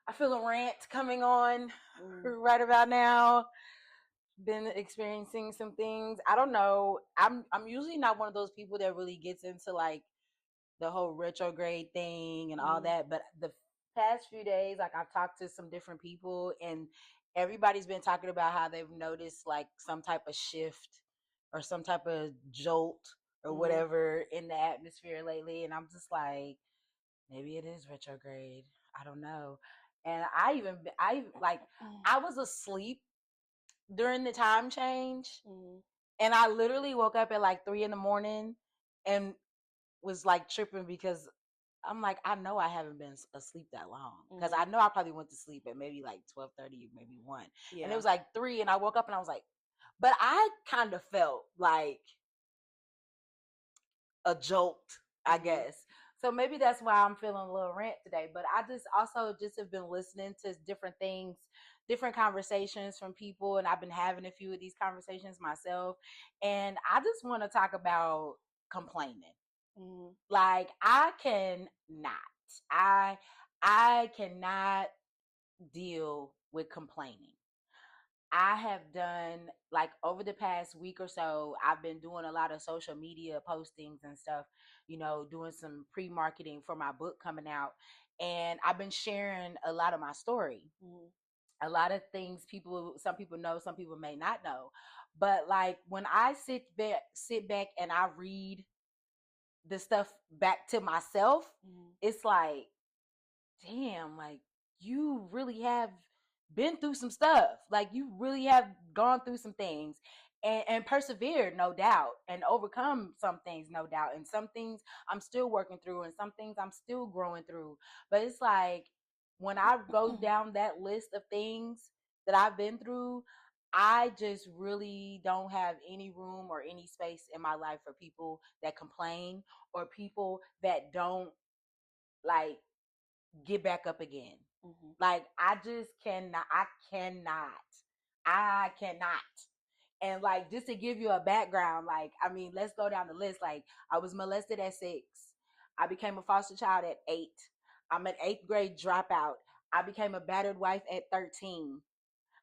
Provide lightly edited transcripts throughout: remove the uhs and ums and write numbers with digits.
I feel a rant coming on right about now. Been experiencing some things. I don't know. I'm usually not one of those people that really gets into like the whole retrograde thing and all that. But the past few days, like I've talked to some different people and everybody's been talking about how they've noticed like some type of shift or some type of jolt or whatever in the atmosphere lately. And I'm just like, maybe it is retrograde. I don't know. And I was asleep during the time change. And I literally woke up at like 3 a.m. and was like tripping because I'm like, I know I haven't been asleep that long because I know I probably went to sleep at maybe like 12:30, maybe 1. Yeah. And it was like 3 and I woke up and I was like, but I kind of felt like a jolt, I guess. So maybe that's why I'm feeling a little rant today. But I just have been listening to different things, different conversations from people. And I've been having a few of these conversations myself. And I just want to talk about complaining. Like I cannot deal with complaining. I have done like over the past week or so, I've been doing a lot of social media postings and stuff, doing some pre-marketing for my book coming out. And I've been sharing a lot of my story. A lot of things some people know, some people may not know. But like when I sit back and I read the stuff back to myself, it's like, damn, like you really have been through some stuff. Like you really have gone through some things and persevered, no doubt, and overcome some things, no doubt. And some things I'm still working through and some things I'm still growing through. But it's like when I go down that list of things that I've been through, I just really don't have any room or any space in my life for people that complain or people that don't like get back up again. Like I just cannot. And like just to give you a background, like I mean, let's go down the list. Like I was molested at 6. I became a foster child at 8. I'm an 8th grade dropout. I became a battered wife at 13.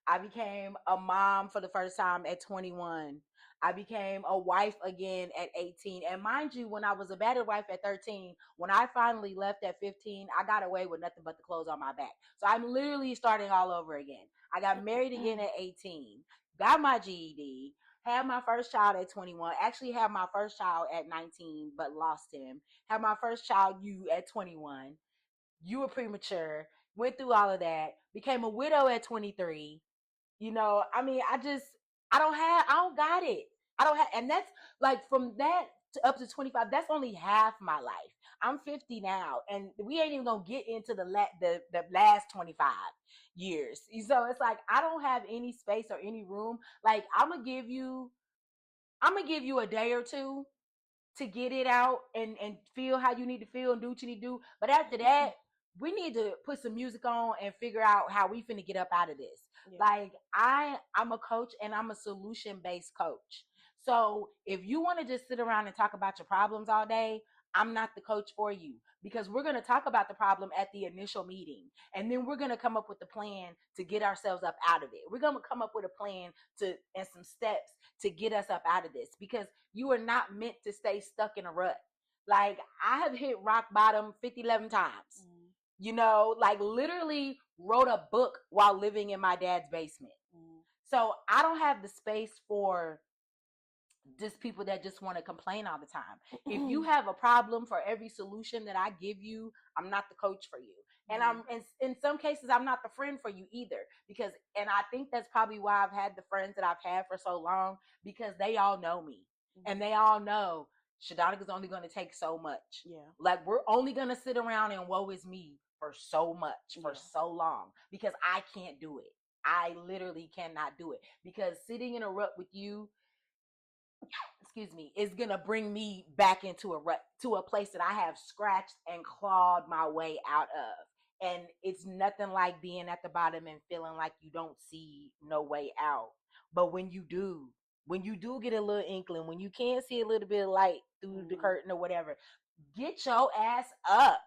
I became a mom for the first time at 21. I became a wife again at 18. And mind you, when I was a battered wife at 13, when I finally left at 15, I got away with nothing but the clothes on my back. So I'm literally starting all over again. I got married again at 18, got my GED, had my first child at 21, actually had my first child at 19, but lost him. Had my first child, at 21. You were premature, went through all of that, became a widow at 23. I mean, I don't got it. I don't have, and that's like from that to up to 25, that's only half my life. I'm 50 now, and we ain't even gonna get into the last 25 years. So it's like, I don't have any space or any room. Like, I'm gonna give you a day or two to get it out and feel how you need to feel and do what you need to do. But after that, we need to put some music on and figure out how we finna get up out of this. Yeah. Like I'm a coach and I'm a solution-based coach. So if you want to just sit around and talk about your problems all day, I'm not the coach for you, because we're going to talk about the problem at the initial meeting. And then we're going to come up with a plan to get ourselves up out of it. We're going to come up with a plan and some steps to get us up out of this, because you are not meant to stay stuck in a rut. Like I have hit rock bottom 11 times. Like literally wrote a book while living in my dad's basement. So I don't have the space for just people that just want to complain all the time. If you have a problem, for every solution that I give you, I'm not the coach for you. And I'm in some cases, I'm not the friend for you either, and I think that's probably why I've had the friends that I've had for so long, because they all know me and they all know Shadonica's only going to take so much. Yeah. Like we're only going to sit around and woe is me for so much, for so long, because I can't do it. I literally cannot do it, because sitting in a rut with you, is going to bring me back into a rut, to a place that I have scratched and clawed my way out of. And it's nothing like being at the bottom and feeling like you don't see no way out. But when you do get a little inkling, when you can see a little bit of light through the curtain or whatever, get your ass up.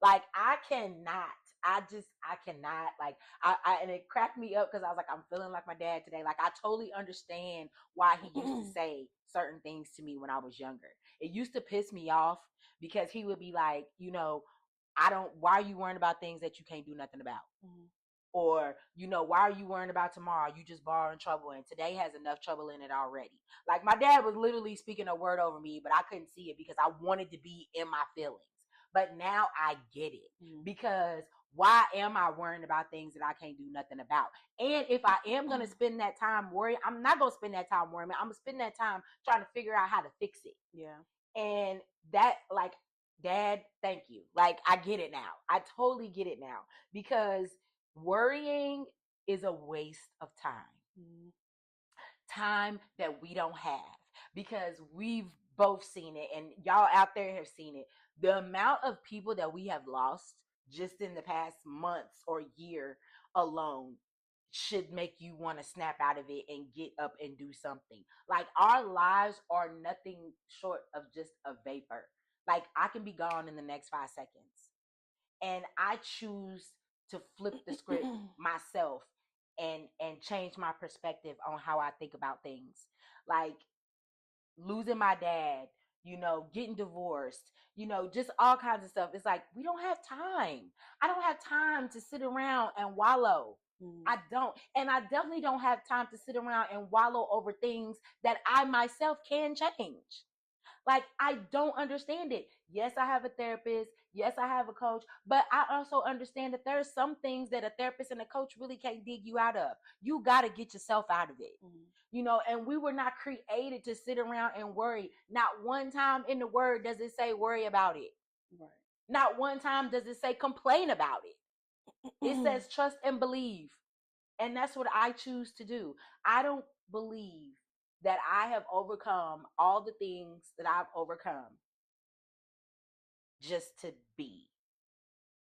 Like I cannot. I cannot, like, and it cracked me up because I was like, I'm feeling like my dad today. Like, I totally understand why he used to say certain things to me when I was younger. It used to piss me off because he would be like, why are you worrying about things that you can't do nothing about? Mm-hmm. Or, why are you worrying about tomorrow? You just borrowing trouble, and today has enough trouble in it already. Like, my dad was literally speaking a word over me, but I couldn't see it because I wanted to be in my feelings. But now I get it. Mm-hmm. Because why am I worrying about things that I can't do nothing about? And if I am going to spend that time worrying, I'm not going to spend that time worrying. I'm going to spend that time trying to figure out how to fix it. Yeah. And that, like, Dad, thank you. Like, I get it now. I totally get it now. Because worrying is a waste of time. Mm-hmm. Time that we don't have. Because we've both seen it, and y'all out there have seen it. The amount of people that we have lost just in the past months or year alone should make you want to snap out of it and get up and do something. Like, our lives are nothing short of just a vapor. Like, I can be gone in the next 5 seconds. And I choose to flip the script myself and change my perspective on how I think about things. Like, losing my dad, getting divorced, just all kinds of stuff. It's like, we don't have time. I don't have time to sit around and wallow. I don't. And I definitely don't have time to sit around and wallow over things that I myself can change. Like, I don't understand it. Yes, I have a therapist. Yes, I have a coach. But I also understand that there's some things that a therapist and a coach really can't dig you out of. You got to get yourself out of it. And we were not created to sit around and worry. Not one time in the word does it say worry about it. Right. Not one time does it say complain about it. It says trust and believe. And that's what I choose to do. I don't believe that I have overcome all the things that I've overcome just to be.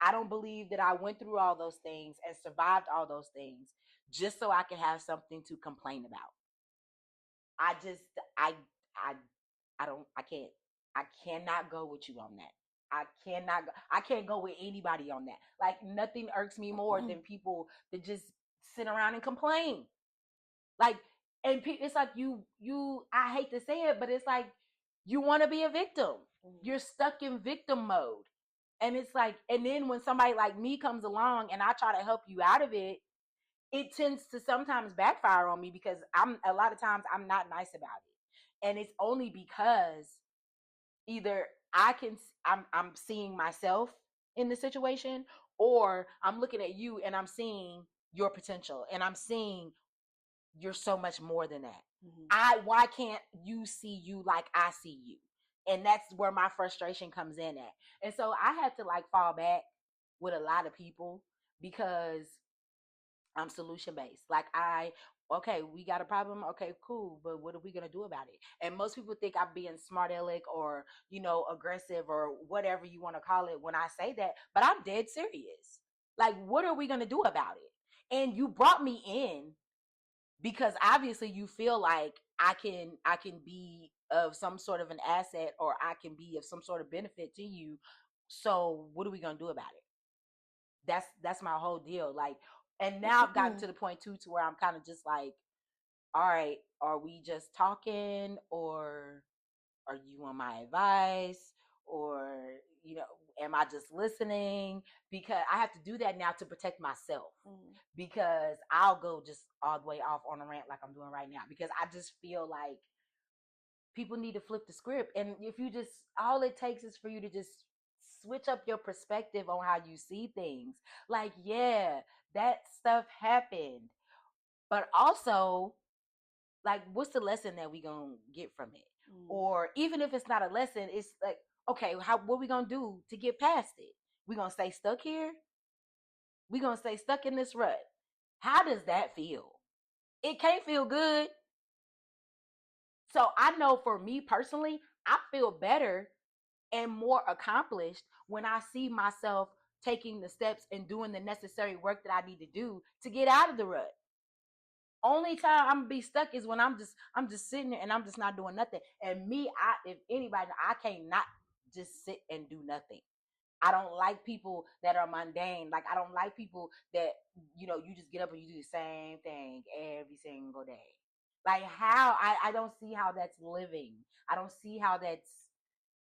I don't believe that I went through all those things and survived all those things just so I can have something to complain about. I just, I cannot go with you on that. I can't go with anybody on that. Like, nothing irks me more than people that just sit around and complain. Like, and it's like I hate to say it, but it's like, you want to be a victim. You're stuck in victim mode. And it's like, and then when somebody like me comes along and I try to help you out of it, it tends to sometimes backfire on me because a lot of times I'm not nice about it. And it's only because either I'm seeing myself in the situation, or I'm looking at you and I'm seeing your potential, and I'm seeing you're so much more than that. Why can't you see you like I see you? And that's where my frustration comes in at. And so I had to, like, fall back with a lot of people because I'm solution based. Like, okay, we got a problem. Okay, cool. But what are we going to do about it? And most people think I'm being smart aleck or, aggressive or whatever you want to call it when I say that. But I'm dead serious. Like, what are we going to do about it? And you brought me in because obviously you feel like I can be of some sort of an asset, or I can be of some sort of benefit to you. So what are we going to do about it? That's my whole deal. Like, and now I've gotten to the point too to where I'm kind of just like, all right, are we just talking, or are you on my advice, or am I just listening? Because I have to do that now to protect myself, because I'll go just all the way off on a rant like I'm doing right now, because I just feel like people need to flip the script. And if you just, all it takes is for you to just switch up your perspective on how you see things. Like, yeah, that stuff happened, but also, like, what's the lesson that we gonna get from it? Or even if it's not a lesson, it's like, okay, what we gonna do to get past it? We gonna stay stuck here? We gonna stay stuck in this rut? How does that feel? It can't feel good. So I know for me personally, I feel better and more accomplished when I see myself taking the steps and doing the necessary work that I need to do to get out of the rut. Only time I'm gonna be stuck is when I'm just sitting there and I'm just not doing nothing. And me, if anybody, I can't not just sit and do nothing. I don't like people that are mundane. Like, I don't like people that, you just get up and you do the same thing every single day. Like, how? I don't see how that's living. I don't see how that's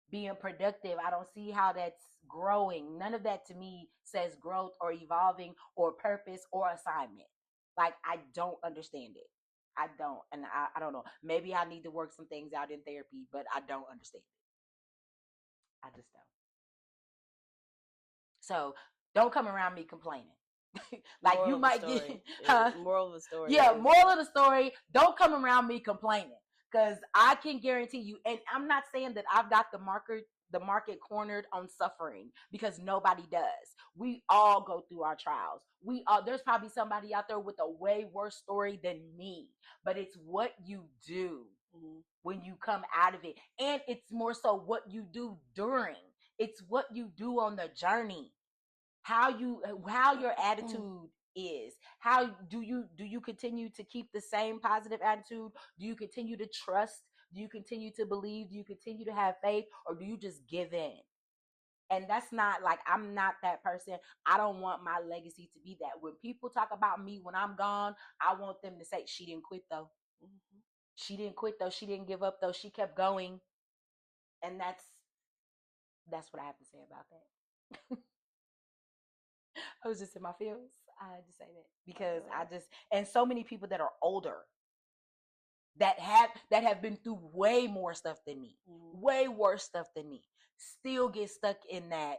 being productive. I don't see how that's growing. None of that to me says growth or evolving or purpose or assignment. Like, I don't understand it. I don't. And I don't know. Maybe I need to work some things out in therapy, but I don't understand it. I just don't. So don't come around me complaining. Like, moral you might get moral of the story. Yeah, moral of the story, don't come around me complaining. Because I can guarantee you, and I'm not saying that I've got the market cornered on suffering, because nobody does. We all go through our trials. There's probably somebody out there with a way worse story than me, but it's what you do when you come out of it. And it's more so what you do during. It's what you do on the journey. How your attitude is. How do you continue to keep the same positive attitude? Do you continue to trust? Do you continue to believe? Do you continue to have faith, or do you just give in? And that's not, like, I'm not that person. I don't want my legacy to be that. When people talk about me when I'm gone, I want them to say, she didn't quit though. She didn't quit though. She didn't give up though. She kept going. And that's what I have to say about that. I was just in my feels. I had to say that because and so many people that are older that have been through way more stuff than me, way worse stuff than me, still get stuck in that.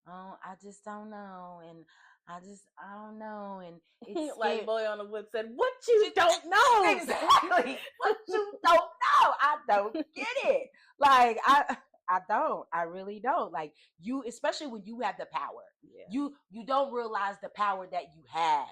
Oh, I just don't know, and I don't know, and it's like Boy on the Wood said, "What you don't know, exactly. What you don't know, I don't get it. Like, I don't. I really don't. Like, you, especially when you have the power. Yeah. You don't realize the power that you have.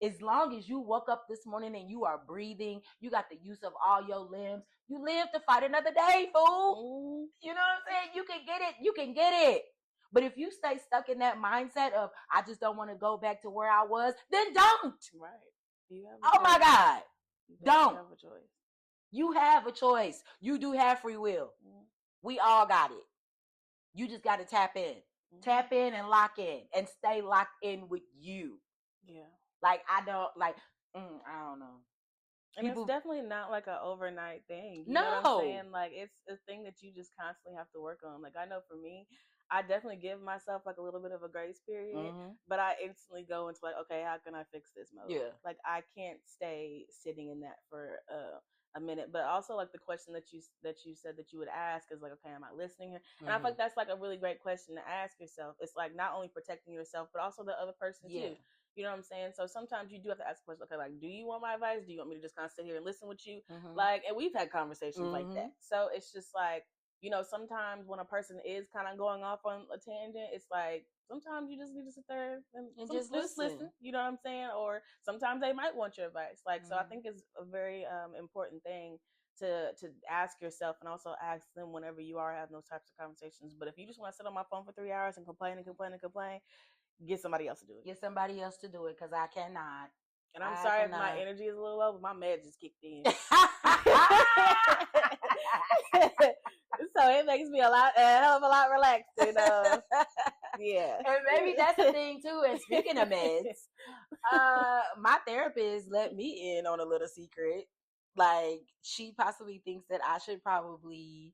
As long as you woke up this morning and you are breathing, you got the use of all your limbs, you live to fight another day, fool. You know what I'm saying? You can get it. You can get it. But if you stay stuck in that mindset of, I just don't want to go back to where I was, then don't. Right. Oh my God. Don't. You have a choice. You have a choice. You do have free will. We all got it. You just got to tap in. Tap in and lock in and stay locked in with you. Yeah. Like, I don't know. And it's definitely not like an overnight thing. You know what I'm saying? Like, it's a thing that you just constantly have to work on. Like, I know for me, I definitely give myself like a little bit of a grace period, but I instantly go into like, okay, how can I fix this mode? Yeah. Like, I can't stay sitting in that for a minute. But also, like, the question that you said that you would ask is like, okay, am I listening here? And I feel like that's like a really great question to ask yourself. It's like not only protecting yourself, but also the other person too. You know what I'm saying? So sometimes you do have to ask questions. Okay, like, do you want my advice? Do you want me to just kind of sit here and listen with you? Like, and we've had conversations like that. So it's just like, you know, sometimes when a person is kind of going off on a tangent, it's like sometimes you just need to sit there and just listen. You know what I'm saying? Or sometimes they might want your advice. Like, so I think it's a very important thing to ask yourself, and also ask them whenever you are having those types of conversations. But if you just want to sit on my phone for 3 hours and complain, get somebody else to do it. Get somebody else to do it, because I cannot. And I'm sorry if my energy is a little low, but my meds just kicked in. So it makes me a hell of a lot relaxed. And, yeah. And maybe that's the thing too. And speaking of meds, my therapist let me in on a little secret. Like, she possibly thinks that I should probably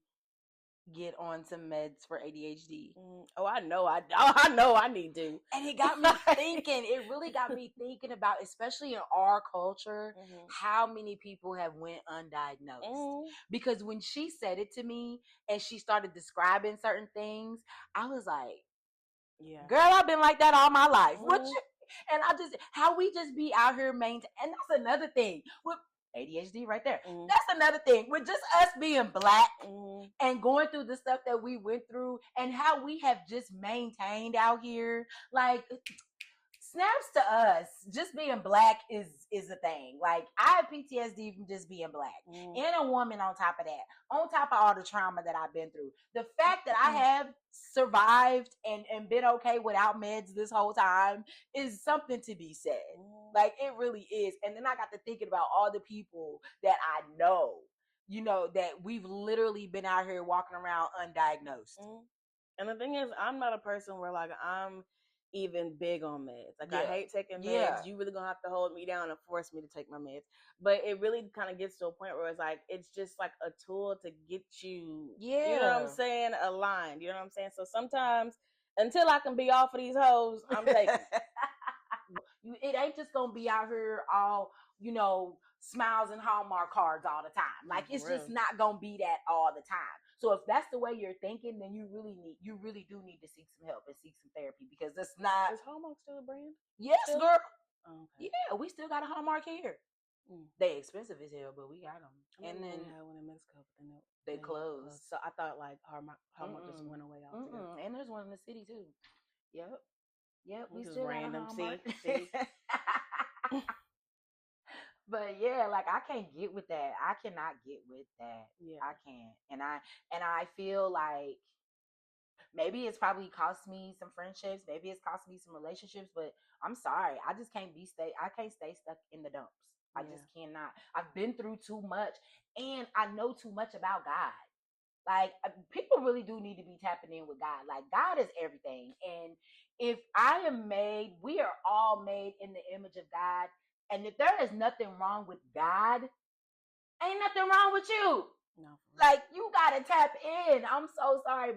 get on some meds for ADHD. Oh, I know I need to. And it got me thinking. It really got me thinking about, especially in our culture, how many people have went undiagnosed. Because when she said it to me and she started describing certain things, I was like, yeah, girl, I've been like that all my life. And how we just be out here and that's another thing with ADHD right there. That's another thing with just us being Black and going through the stuff that we went through, and how we have just maintained out here. Like, snaps to us, just being Black is a thing. Like, I have PTSD from just being Black and a woman on top of that, on top of all the trauma that I've been through. The fact that I have survived and been okay without meds this whole time is something to be said. Like, it really is. And then I got to thinking about all the people that I know, you know, that we've literally been out here walking around undiagnosed. And the thing is, I'm not a person where like I'm even big on meds. Like I hate taking meds. You really gonna have to hold me down and force me to take my meds. But it really kind of gets to a point where it's like it's just like a tool to get you, you know what I'm saying, aligned. You know what I'm saying? So sometimes until I can be off of these hoes, I'm taking it ain't just gonna be out here all, you know, smiles and Hallmark cards all the time. Like it's just not gonna be that all the time. So if that's the way you're thinking, then you really do need to seek some help and seek some therapy, because it's not. Is Hallmark still a brand? Yes, still? Girl. Oh, okay. Yeah, we still got a Hallmark here. They expensive as hell, but we got them. And then we had one in Mexico, but then they closed. So I thought like Hallmark just went away altogether. And there's one in the city too. Yep. We just still random. Got a Hallmark. See? But yeah, like I can't get with that. I cannot get with that. Yeah, I can't. And I feel like maybe it's probably cost me some friendships. Maybe it's cost me some relationships. But I'm sorry, I just can't I can't stay stuck in the dumps. I just cannot. I've been through too much, and I know too much about God. Like people really do need to be tapping in with God. Like God is everything. And if I am made, we are all made in the image of God. And if there is nothing wrong with God, ain't nothing wrong with you. No. Like you gotta tap in. I'm so sorry,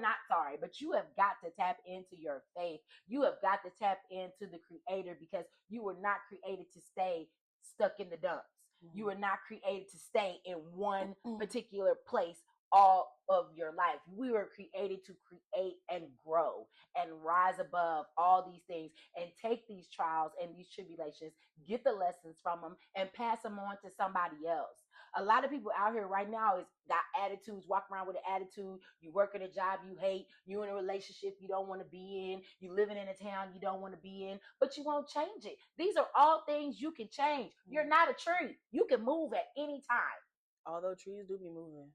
not sorry, but you have got to tap into your faith. You have got to tap into the Creator, because you were not created to stay stuck in the dumps. You were not created to stay in one particular place all of your life. We were created to create and grow and rise above all these things and take these trials and these tribulations, get the lessons from them, and pass them on to somebody else. A lot of people out here right now is got attitudes, walk around with an attitude. You work at a job you hate. You in a relationship you don't want to be in. You living in a town you don't want to be in, but you won't change it. These are all things you can change. You're not a tree. You can move at any time. Although trees do be moving.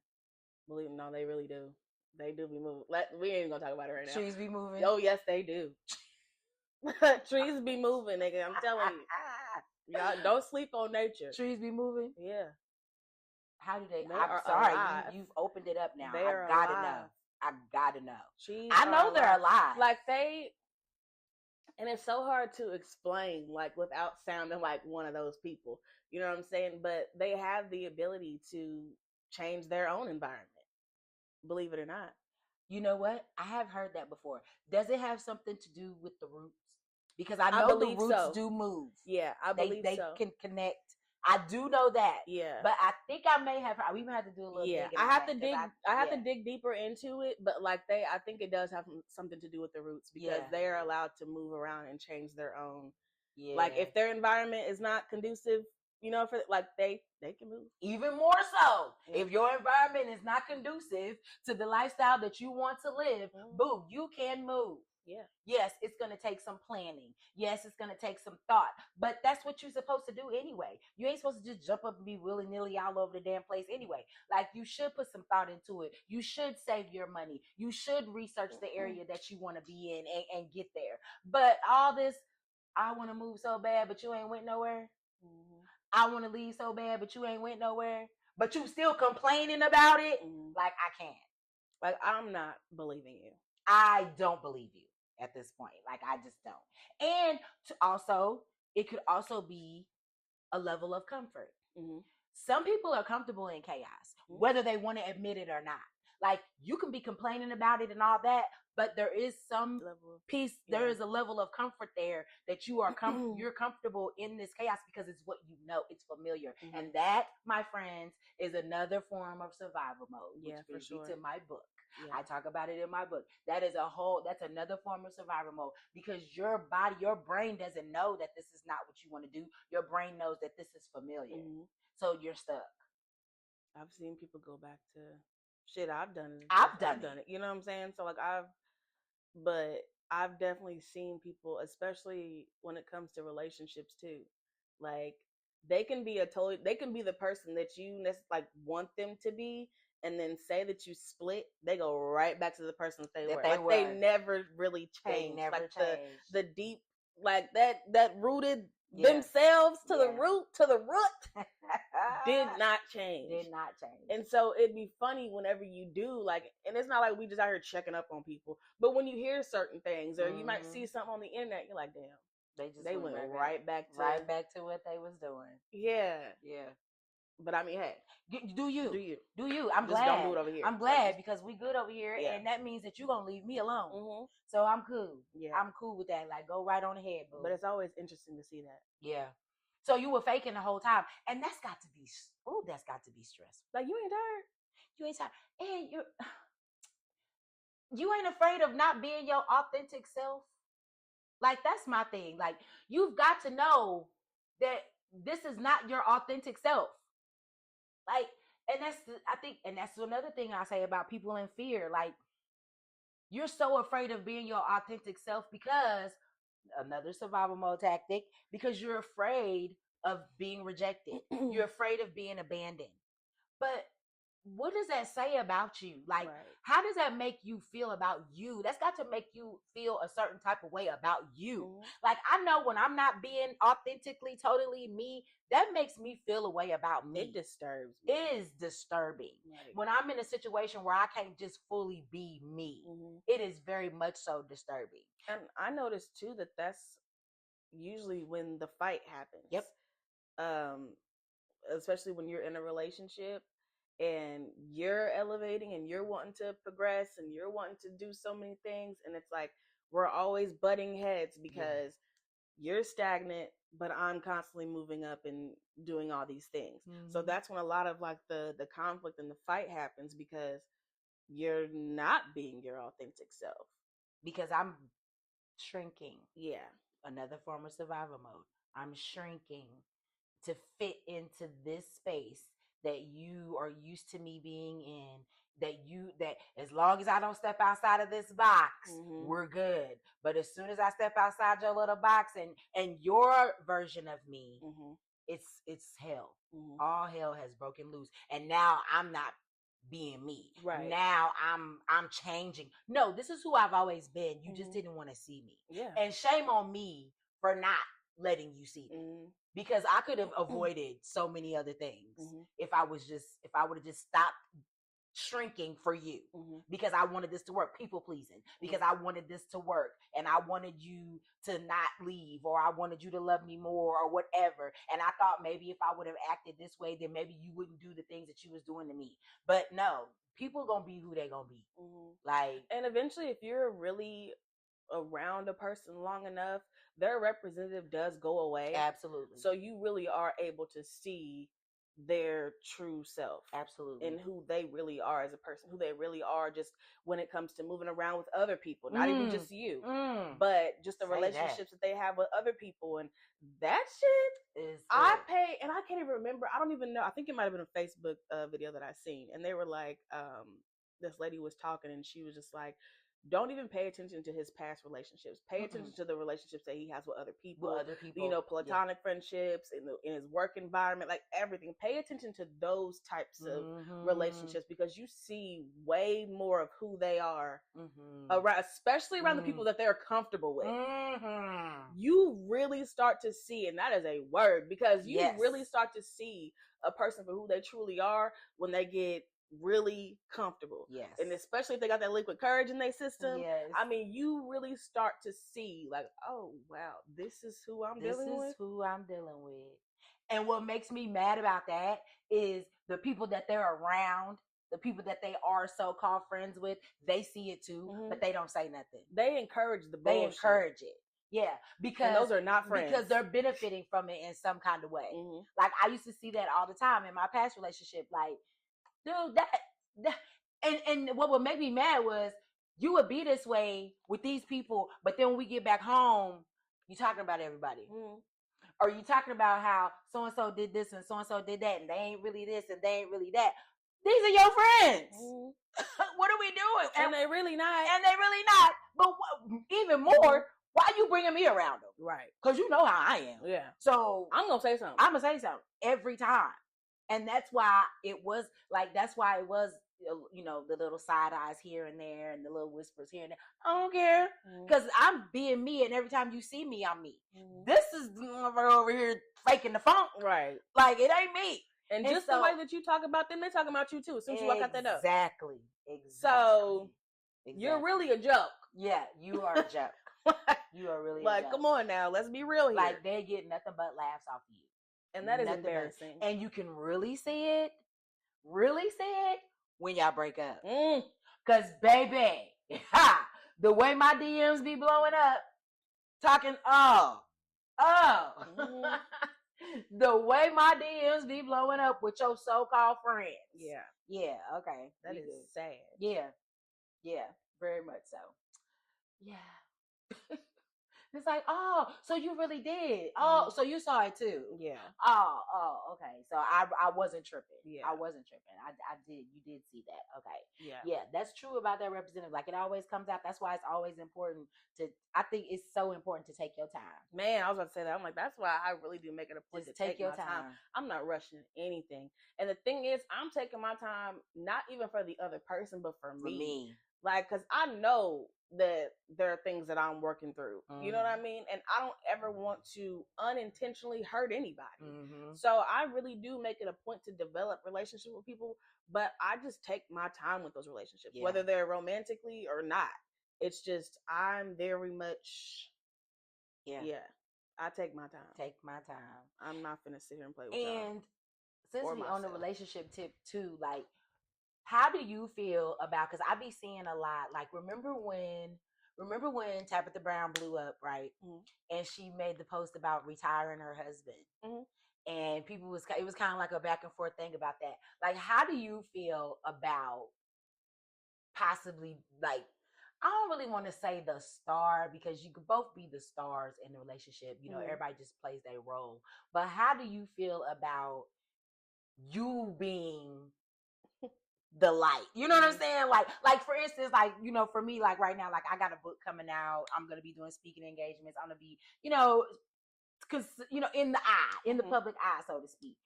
Believe me, no, they really do. They do be moving. We ain't gonna talk about it right now. Trees be moving? Oh, yes, they do. Trees be moving, nigga. I'm telling you. Y'all don't sleep on nature. Trees be moving? Yeah. How do they? I'm sorry, you've opened it up now. I gotta know. Trees I know they're alive. Like and it's so hard to explain, like without sounding like one of those people. You know what I'm saying? But they have the ability to change their own environment. Believe it or not. You know what? I have heard that before. Does it have something to do with the roots? Because I know the roots do move. Yeah, I believe they can connect. I do know that. Yeah. But I think I may have. We may have to do a little. Yeah, I have to dig. I have to dig deeper into it. But like I think it does have something to do with the roots, because they are allowed to move around and change their own. Yeah. Like if their environment is not conducive, you know, for like they can move. Even more so, if your environment is not conducive to the lifestyle that you want to live, boo, you can move. Yeah. Yes, it's going to take some planning. Yes, it's going to take some thought. But that's what you're supposed to do anyway. You ain't supposed to just jump up and be willy-nilly all over the damn place anyway. Like, you should put some thought into it. You should save your money. You should research the area that you want to be in and get there. But all this, I want to move so bad, but you ain't went nowhere. I want to leave so bad, but you ain't went nowhere. But you still complaining about it? Like, I can't. Like, I'm not believing you. I don't believe you at this point. Like, I just don't. And it could also be a level of comfort. Some people are comfortable in chaos, whether they want to admit it or not. Like, you can be complaining about it and all that, but there is some peace. There is a level of comfort there that you are you're comfortable in this chaos because it's what you know. It's familiar. And that, my friends, is another form of survival mode, which brings me to my book. I talk about it in my book. That's another form of survival mode, because your brain doesn't know that this is not what you want to do. Your brain knows that this is familiar. So you're stuck. I've seen people go back to shit. I've done it. I've done it. You know what I'm saying? So like I've definitely seen people, especially when it comes to relationships too. Like they can be the person that you like want them to be, and then say that you split, they go right back to the person that they were. They never really changed. They never like changed. The deep, like that rooted themselves to the root did not change. And so it'd be funny whenever you do, like, and it's not like we just out here checking up on people, but when you hear certain things, or you might see something on the internet, you're like, damn, they went right back to what they was doing. Yeah. But I mean, hey, do you? I'm glad. Don't do it over here. I'm glad because we good over here, and that means that you're gonna leave me alone. Mm-hmm. So I'm cool. Yeah, I'm cool with that. Like, go right on ahead, boo. But it's always interesting to see that. Yeah. So you were faking the whole time, and that's got to be stressful. Like, you ain't tired. You ain't tired, and you ain't afraid of not being your authentic self. Like, that's my thing. Like, you've got to know that this is not your authentic self. Like, and that's another thing I say about people in fear. Like, you're so afraid of being your authentic self because another survival mode tactic, because you're afraid of being rejected. You're afraid of being abandoned. But what does that say about you? Like, how does that make you feel about you? That's got to make you feel a certain type of way about you. Mm-hmm. Like, I know when I'm not being authentically, totally me, that makes me feel a way about me. It disturbs me. It is disturbing. Right. When I'm in a situation where I can't just fully be me, it is very much so disturbing. And I noticed too that that's usually when the fight happens. Yep. Especially when you're in a relationship and you're elevating and you're wanting to progress and you're wanting to do so many things, and it's like we're always butting heads because you're stagnant, but I'm constantly moving up and doing all these things. Mm-hmm. So that's when a lot of like the conflict and the fight happens, because you're not being your authentic self. Because I'm shrinking. Yeah. Another form of survival mode. I'm shrinking to fit into this space that you are used to me being in, that as long as I don't step outside of this box, we're good. But as soon as I step outside your little box and your version of me, it's hell. Mm-hmm. All hell has broken loose. And now I'm not being me. Right. Now I'm changing. No, this is who I've always been. You just didn't want to see me. Yeah. And shame on me for not letting you see me. Because I could have avoided so many other things if I would have just stopped shrinking for you, because I wanted this to work, people pleasing, because I wanted this to work, and I wanted you to not leave, or I wanted you to love me more, or whatever. And I thought maybe if I would have acted this way, then maybe you wouldn't do the things that you was doing to me. But no, people gonna be who they gonna be. Like, and eventually, if you're really around a person long enough, their representative does go away. Absolutely. So you really are able to see their true self. Absolutely. And who they really are as a person, who they really are just when it comes to moving around with other people, not even just you, but just the relationships that they have with other people. And that shit is, I can't even remember. I don't even know. I think it might have been a Facebook video that I seen. And they were like, this lady was talking and she was just like, don't even pay attention to his past relationships. Pay attention to the relationships that he has with other people. You know, platonic friendships, in his work environment, like everything. Pay attention to those types of relationships, because you see way more of who they are around, especially around the people that they're comfortable with. You really start to see, and that is a word, because you really start to see a person for who they truly are when they get really comfortable. Yes. And especially if they got that liquid courage in their system. Yes. I mean, you really start to see like, oh wow, this is who I'm dealing with. This is who I'm dealing with. And what makes me mad about that is the people that they're around, the people that they are so-called friends with, they see it too, but they don't say nothing. They encourage the bullshit. They encourage it. Yeah, because and those are not friends. Because they're benefiting from it in some kind of way. Like, I used to see that all the time in my past relationship. Like, dude, that and what would make me mad was you would be this way with these people, but then when we get back home, you talking about everybody. Or you talking about how so-and-so did this and so-and-so did that, and they ain't really this and they ain't really that. These are your friends. What are we doing? And they really not. And they really not. But even more, why are you bringing me around them? Right. Because you know how I am. Yeah. So I'm going to say something. I'm going to say something every time. And that's why it was you know, the little side eyes here and there and the little whispers here and there. I don't care, because I'm being me, and every time you see me, I'm me. This is over here faking the funk, right? Like, it ain't me. And just so, the way that you talk about them, they talking about you too. As soon as you walk out that door. Exactly. So you're really a joke. Yeah, you are a joke. You are really like, a joke. Come on now, let's be real here. Like, they get nothing but laughs off of you. And that is embarrassing. And you can really see it when y'all break up. Because, baby, the way my DMs be blowing up, talking, the way my DMs be blowing up with your so-called friends. Yeah. Yeah, okay. That is sad. Yeah. Yeah, very much so. Yeah. It's like, oh, so you really did. Oh, so you saw it too. Yeah. Oh, okay. So I wasn't tripping. Yeah. I wasn't tripping. You did see that. Okay. Yeah. Yeah, that's true about that representative. Like, it always comes out. That's why it's always important I think it's so important to take your time. Man, I was about to say that. I'm like, that's why I really do make it a point to take your time. I'm not rushing anything. And the thing is, I'm taking my time, not even for the other person, but for me. Like, because I know that there are things that I'm working through. You know what I mean? And I don't ever want to unintentionally hurt anybody. So I really do make it a point to develop relationships with people, but I just take my time with those relationships, whether they're romantically or not. It's just, I'm very much, I take my time. I'm not finna sit here and play with y'all. And since we on the relationship tip too, like, how do you feel about, because I be seeing a lot, like, remember when Tabitha Brown blew up, right? And she made the post about retiring her husband. And it was kind of like a back and forth thing about that. Like, how do you feel about possibly, like, I don't really want to say the star, because you could both be the stars in the relationship. You know, everybody just plays their role. But how do you feel about you being the light? You know what I'm saying? Like for instance, like, you know, for me, like right now, like I got a book coming out. I'm going to be doing speaking engagements. I'm going to be, you know, because, you know, in the public eye, so to speak.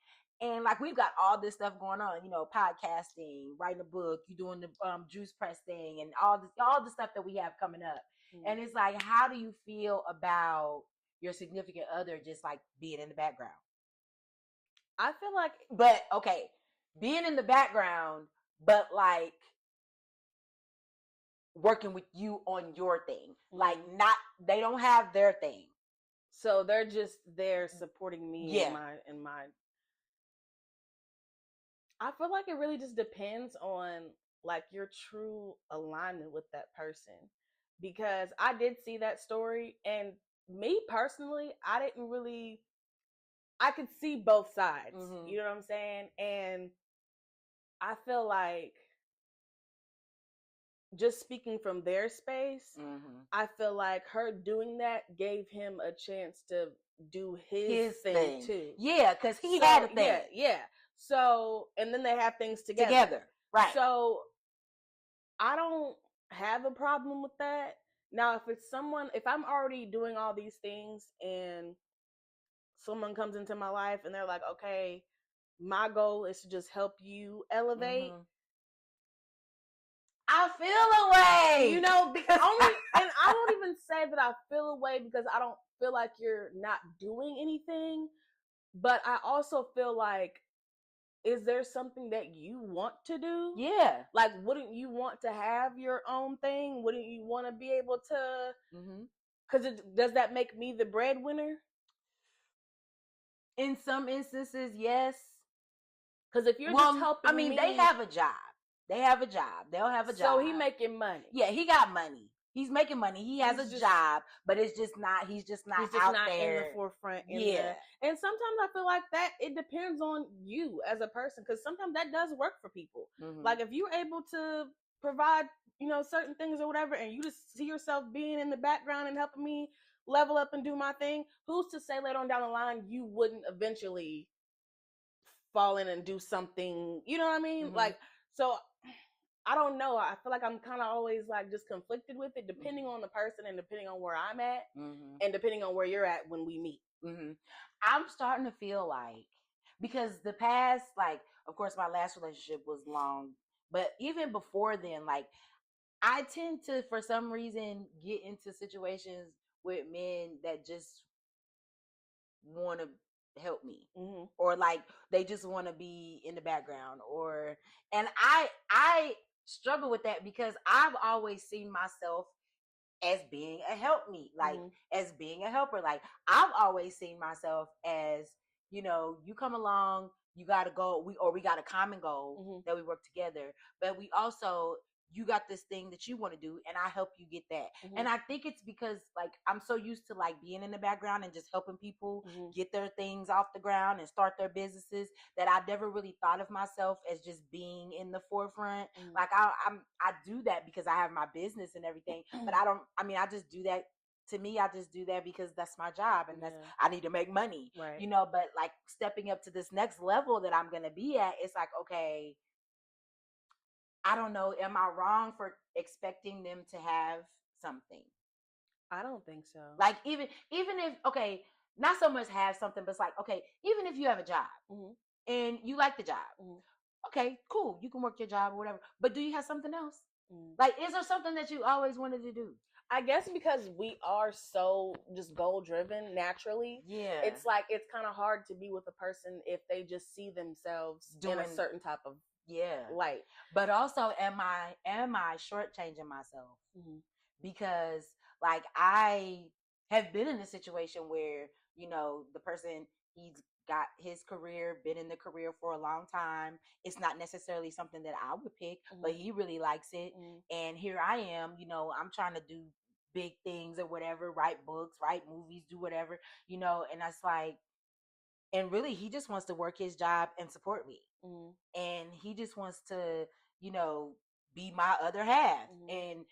And like, we've got all this stuff going on, you know, podcasting, writing a book, you doing the juice press thing, and all the stuff that we have coming up. And it's like, how do you feel about your significant other just like being in the background? I feel like, but okay, being in the background, but like working with you on your thing. Like, not, they don't have their thing. So they're just there supporting me in my I feel like it really just depends on like your true alignment with that person. Because I did see that story, and me personally, I could see both sides. You know what I'm saying? And I feel like, just speaking from their space, I feel like her doing that gave him a chance to do his thing too. Yeah, because he had a thing. Yeah. So, and then they have things together. Right. So, I don't have a problem with that. Now, if I'm already doing all these things and someone comes into my life and they're like, okay, my goal is to just help you elevate. I feel away, you know, because and I don't even say that I feel away because I don't feel like you're not doing anything, but I also feel like, is there something that you want to do? Yeah. Like, wouldn't you want to have your own thing? Wouldn't you want to be able to, because does that make me the breadwinner? In some instances, yes. Because if you're just helping me, they have a job. They'll have a job. So he making money. Yeah, he got money. He's making money. He has a job, but it's just not. He's just not out there in the forefront. And sometimes I feel like that it depends on you as a person, because sometimes that does work for people. Like, if you're able to provide, you know, certain things or whatever, and you just see yourself being in the background and helping me level up and do my thing, who's to say later on down the line you wouldn't eventually fall in and do something? You know what I mean? Like, so. I don't know. I feel like I'm kind of always like just conflicted with it, depending on the person and depending on where I'm at and depending on where you're at when we meet. I'm starting to feel like, because the past, like, of course, my last relationship was long But even before then, like, I tend to, for some reason, get into situations with men that just want to help me, or like they just want to be in the background, and I struggle with that because I've always seen myself as being a helpmeet, like as being a helper. Like, I've always seen myself as, you come along, you got a goal, we got a common goal that we work together, but we also, you got this thing that you want to do, and I help you get that. And I think it's because, like, I'm so used to like being in the background and just helping people get their things off the ground and start their businesses, that I never really thought of myself as just being in the forefront. Like, I do that because I have my business and everything, but I just do that. To me, I just do that because that's my job, and that's, I need to make money, right. But like stepping up to this next level that I'm going to be at, it's like, okay, I don't know, am I wrong for expecting them to have something? I don't think so. Like, even if, okay, not so much have something, but it's like, okay, even if you have a job and you like the job, okay, cool, you can work your job or whatever, but do you have something else? Like, is there something that you always wanted to do? I guess because we are so just goal driven naturally. Yeah. It's like, it's kind of hard to be with a person if they just see themselves doing a certain type of light. But also, am I shortchanging myself? Because, like, I have been in a situation where, the person, he's got his career, been in the career for a long time. It's not necessarily something that I would pick, but he really likes it. And here I am, I'm trying to do big things or whatever, write books, write movies, do whatever, and that's like, and really, he just wants to work his job and support me. And he just wants to, be my other half. And,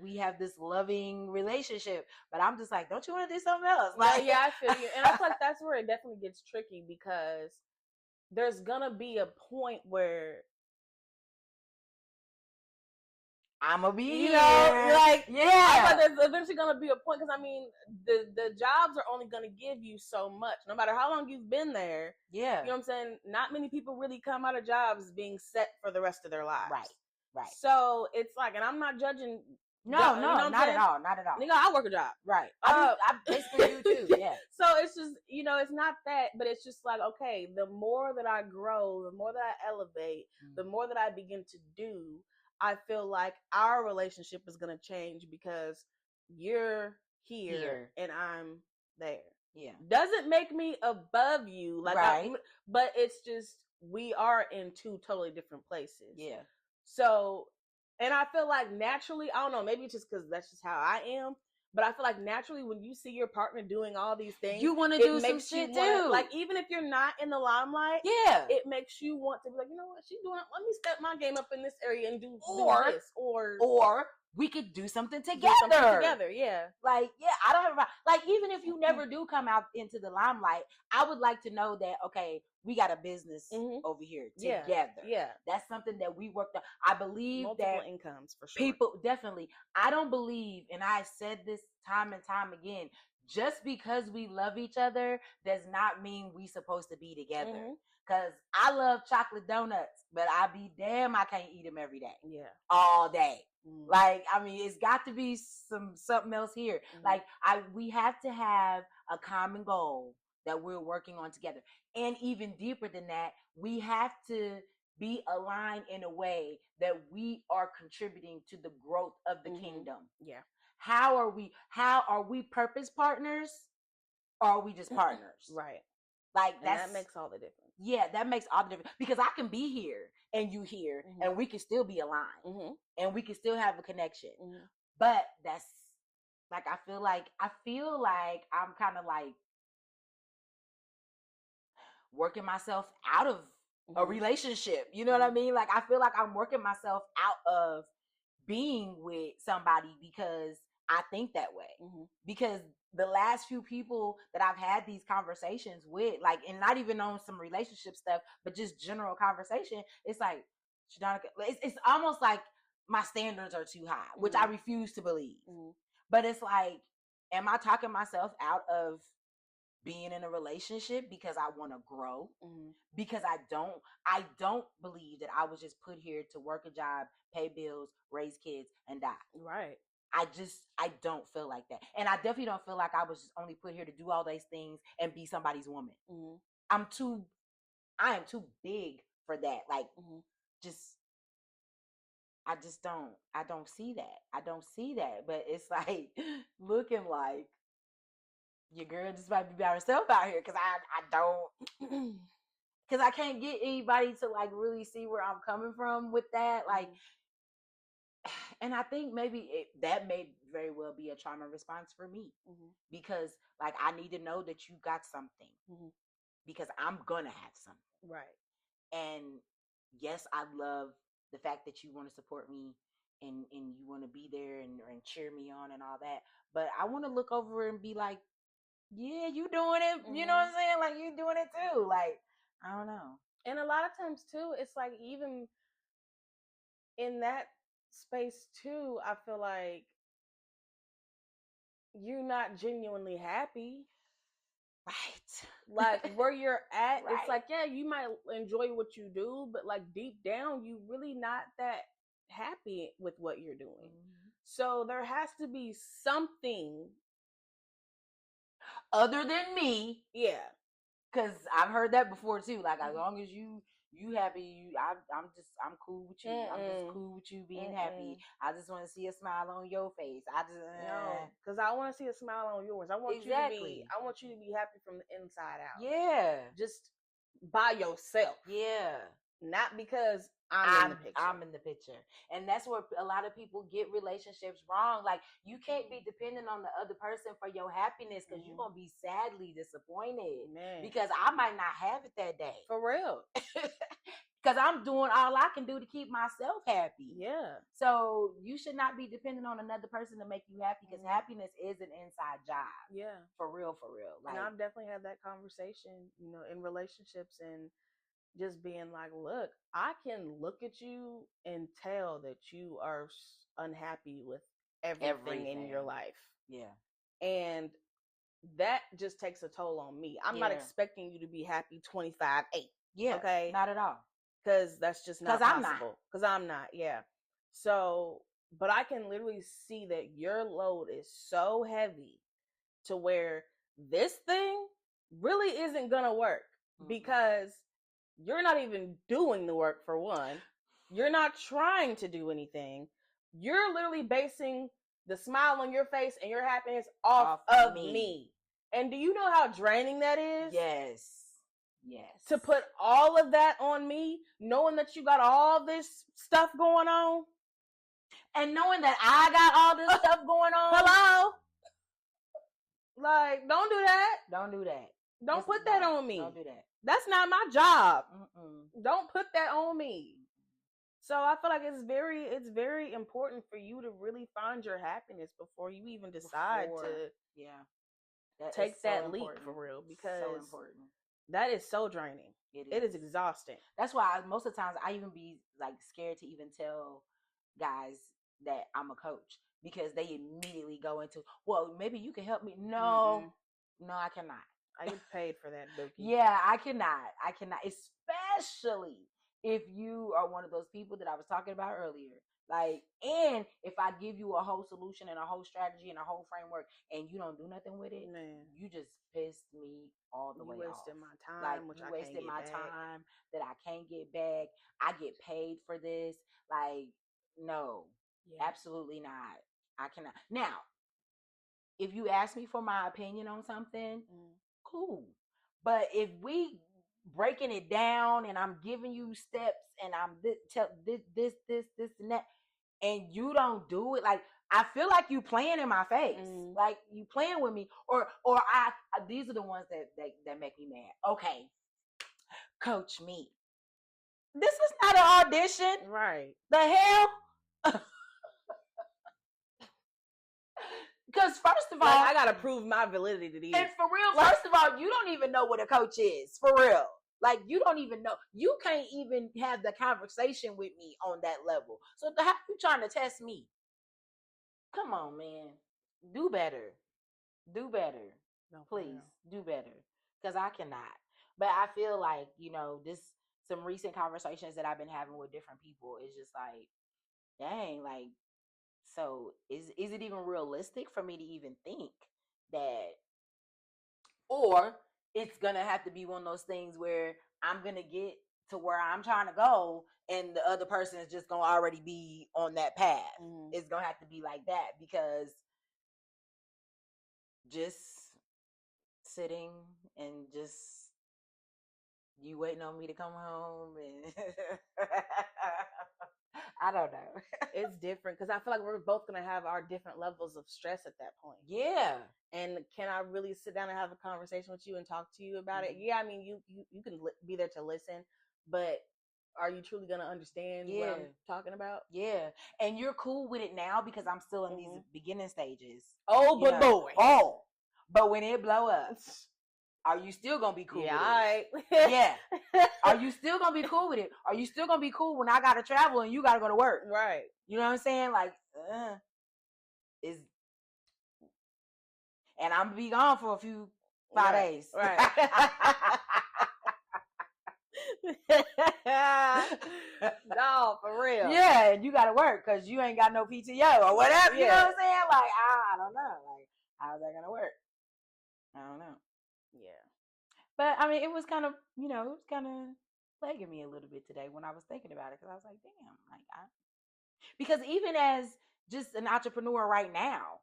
we have this loving relationship, but I'm just like, don't you want to do something else? Like, yeah, I feel you. And I feel like that's where it definitely gets tricky, because there's gonna be a point where I'm gonna be here. Like, yeah. There's eventually gonna be a point, because I mean, the jobs are only gonna give you so much, no matter how long you've been there. Yeah, you know what I'm saying? Not many people really come out of jobs being set for the rest of their lives. Right. So it's like, and I'm not judging. No, not at all. Not at all. Nigga, I work a job. Right. I basically do too. Yeah. So it's just, it's not that, but it's just like, okay, the more that I grow, the more that I elevate, the more that I begin to do, I feel like our relationship is going to change, because you're here and I'm there. Yeah. Doesn't make me above you. Like, right. But it's just, we are in two totally different places. Yeah. So, and I feel like naturally, I don't know, maybe just because that's just how I am, but I feel like naturally, when you see your partner doing all these things, you want to do some shit too. Like, even if you're not in the limelight, it makes you want to be like, you know what, she's doing, let me step my game up in this area and do this. Or we could do something together. Yeah. Like, yeah, I don't have a problem. Like, even if you never do come out into the limelight, I would like to know that, okay, we got a business over here together. Yeah. That's something that we worked on. I believe multiple incomes, for sure. People, definitely. I don't believe, and I said this time and time again, just because we love each other does not mean we supposed to be together. Because I love chocolate donuts, but I be damn, I can't eat them every day. Yeah. All day. Like, I mean, it's got to be something else here. Like, we have to have a common goal that we're working on together. And even deeper than that, we have to be aligned in a way that we are contributing to the growth of the kingdom. Yeah. How are we purpose partners, or are we just partners? Right. Like, that makes all the difference. Yeah, that makes all the difference, because I can be here and you here, and we can still be aligned, and we can still have a connection. But that's like, I feel like I'm kind of like working myself out of a relationship. You know what I mean? Like, I feel like I'm working myself out of being with somebody because I think that way. Because the last few people that I've had these conversations with, like, and not even on some relationship stuff, but just general conversation, it's like, Shadonica, it's almost like my standards are too high, which I refuse to believe. But it's like, am I talking myself out of being in a relationship because I want to grow. Because I don't believe that I was just put here to work a job, pay bills, raise kids, and die. Right. I don't feel like that. And I definitely don't feel like I was just only put here to do all these things and be somebody's woman. I am too big for that. Like, I don't see that. I don't see that. But it's like looking like your girl just might be by herself out here, because I don't, because I can't get anybody to like really see where I'm coming from with that. Like, and I think maybe that may very well be a trauma response for me, because like I need to know that you got something, because I'm gonna have something. Right. And yes, I love the fact that you want to support me and you want to be there and cheer me on and all that. But I want to look over and be like, yeah, you doing it. You know what I'm saying? Like, you doing it too. Like, I don't know. And a lot of times too, it's like, even in that space too, I feel like you're not genuinely happy. Right. Like, where you're at, right. It's like, yeah, you might enjoy what you do, but like deep down, you really not that happy with what you're doing. So there has to be something other than me. Yeah. Because I've heard that before too. Like, as long as you happy, I'm cool with you. I'm just cool with you being happy. I just want to see a smile on your face. No, because I want to see a smile on yours. I want I want you to be happy from the inside out. Yeah. Just by yourself. Yeah. Not because I'm in the picture. And that's where a lot of people get relationships wrong. Like, you can't be dependent on the other person for your happiness, because you're going to be sadly disappointed. Man. Because I might not have it that day. For real. Because I'm doing all I can do to keep myself happy. Yeah. So you should not be dependent on another person to make you happy, because happiness is an inside job. Yeah. For real. Like, and I've definitely had that conversation, in relationships, and just being like, look, I can look at you and tell that you are unhappy with everything in your life. Yeah. And that just takes a toll on me. I'm not expecting you to be happy 25/8. Yeah. Okay. Not at all. Because that's just not possible. Because I'm not. Yeah. So, but I can literally see that your load is so heavy to where this thing really isn't going to work, because you're not even doing the work, for one. You're not trying to do anything. You're literally basing the smile on your face and your happiness off of me. And do you know how draining that is? Yes. To put all of that on me, knowing that you got all this stuff going on. And knowing that I got all this stuff going on. Hello? Like, don't do that. Don't do that. Don't put that on me. Don't do that. That's not my job. Don't put that on me. So I feel like it's very important for you to really find your happiness before you even decide to take that leap, for real, because so important. That is so draining. It is exhausting. That's why most of the times I even be like scared to even tell guys that I'm a coach, because they immediately go into, well, maybe you can help me. No, I cannot. I get paid for that, Dookie. Yeah, I cannot, especially if you are one of those people that I was talking about earlier. Like, and if I give you a whole solution and a whole strategy and a whole framework and you don't do nothing with it, man, you just pissed me all the way off. You wasted my time, like, which you I wasted can't get my back. time that I can't get back. I get paid for this. Like, no, absolutely not. I cannot. Now, if you ask me for my opinion on something, cool. But if we breaking it down and I'm giving you steps and I'm this and that, and you don't do it, like, I feel like you playing in my face, like you playing with me, or I these are the ones that make me mad. Okay, coach me. This is not an audition, right? The hell. Because first of all, I gotta prove my validity to these. And for real, first of all, you don't even know what a coach is. For real. Like, you don't even know. You can't even have the conversation with me on that level. So how you trying to test me? Come on, man. Do better. Please do better, because I cannot. But I feel like, some recent conversations that I've been having with different people is just like, dang, like, so is it even realistic for me to even think that, or it's gonna have to be one of those things where I'm gonna get to where I'm trying to go and the other person is just gonna already be on that path. It's gonna have to be like that, because just sitting and just you waiting on me to come home and I don't know. It's different because I feel like we're both going to have our different levels of stress at that point. Yeah. And can I really sit down and have a conversation with you and talk to you about it? Yeah, I mean, you can be there to listen, but are you truly going to understand what I'm talking about? Yeah. And you're cool with it now because I'm still in these beginning stages. Oh, but boy. Oh. But when it blow up, are you still going to be cool with it? Yeah. Are you still going to be cool with it? Are you still going to be cool when I got to travel and you got to go to work? Right. You know what I'm saying? Like, and I'm going to be gone for 5 days. Right. No, for real. Yeah, and you got to work because you ain't got no PTO or whatever. You know what I'm saying? Like, I don't know. Like, how's that going to work? I don't know. Yeah. But, I mean, it was kind of, it was kind of plaguing me a little bit today when I was thinking about it, because I was like, damn, like, because even as just an entrepreneur right now,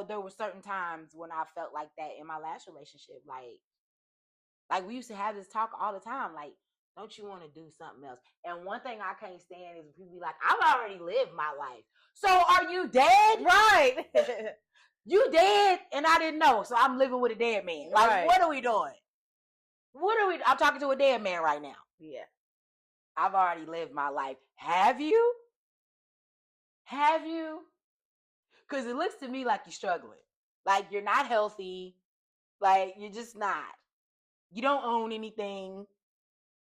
there were certain times when I felt like that in my last relationship. Like we used to have this talk all the time, like, don't you want to do something else? And one thing I can't stand is when people be like, I've already lived my life. So are you dead? Right. You dead and I didn't know. So I'm living with a dead man. Like, What are we doing? I'm talking to a dead man right now. Yeah. I've already lived my life. Have you? Have you? Because it looks to me like you're struggling. Like, you're not healthy. Like, you're just not. You don't own anything.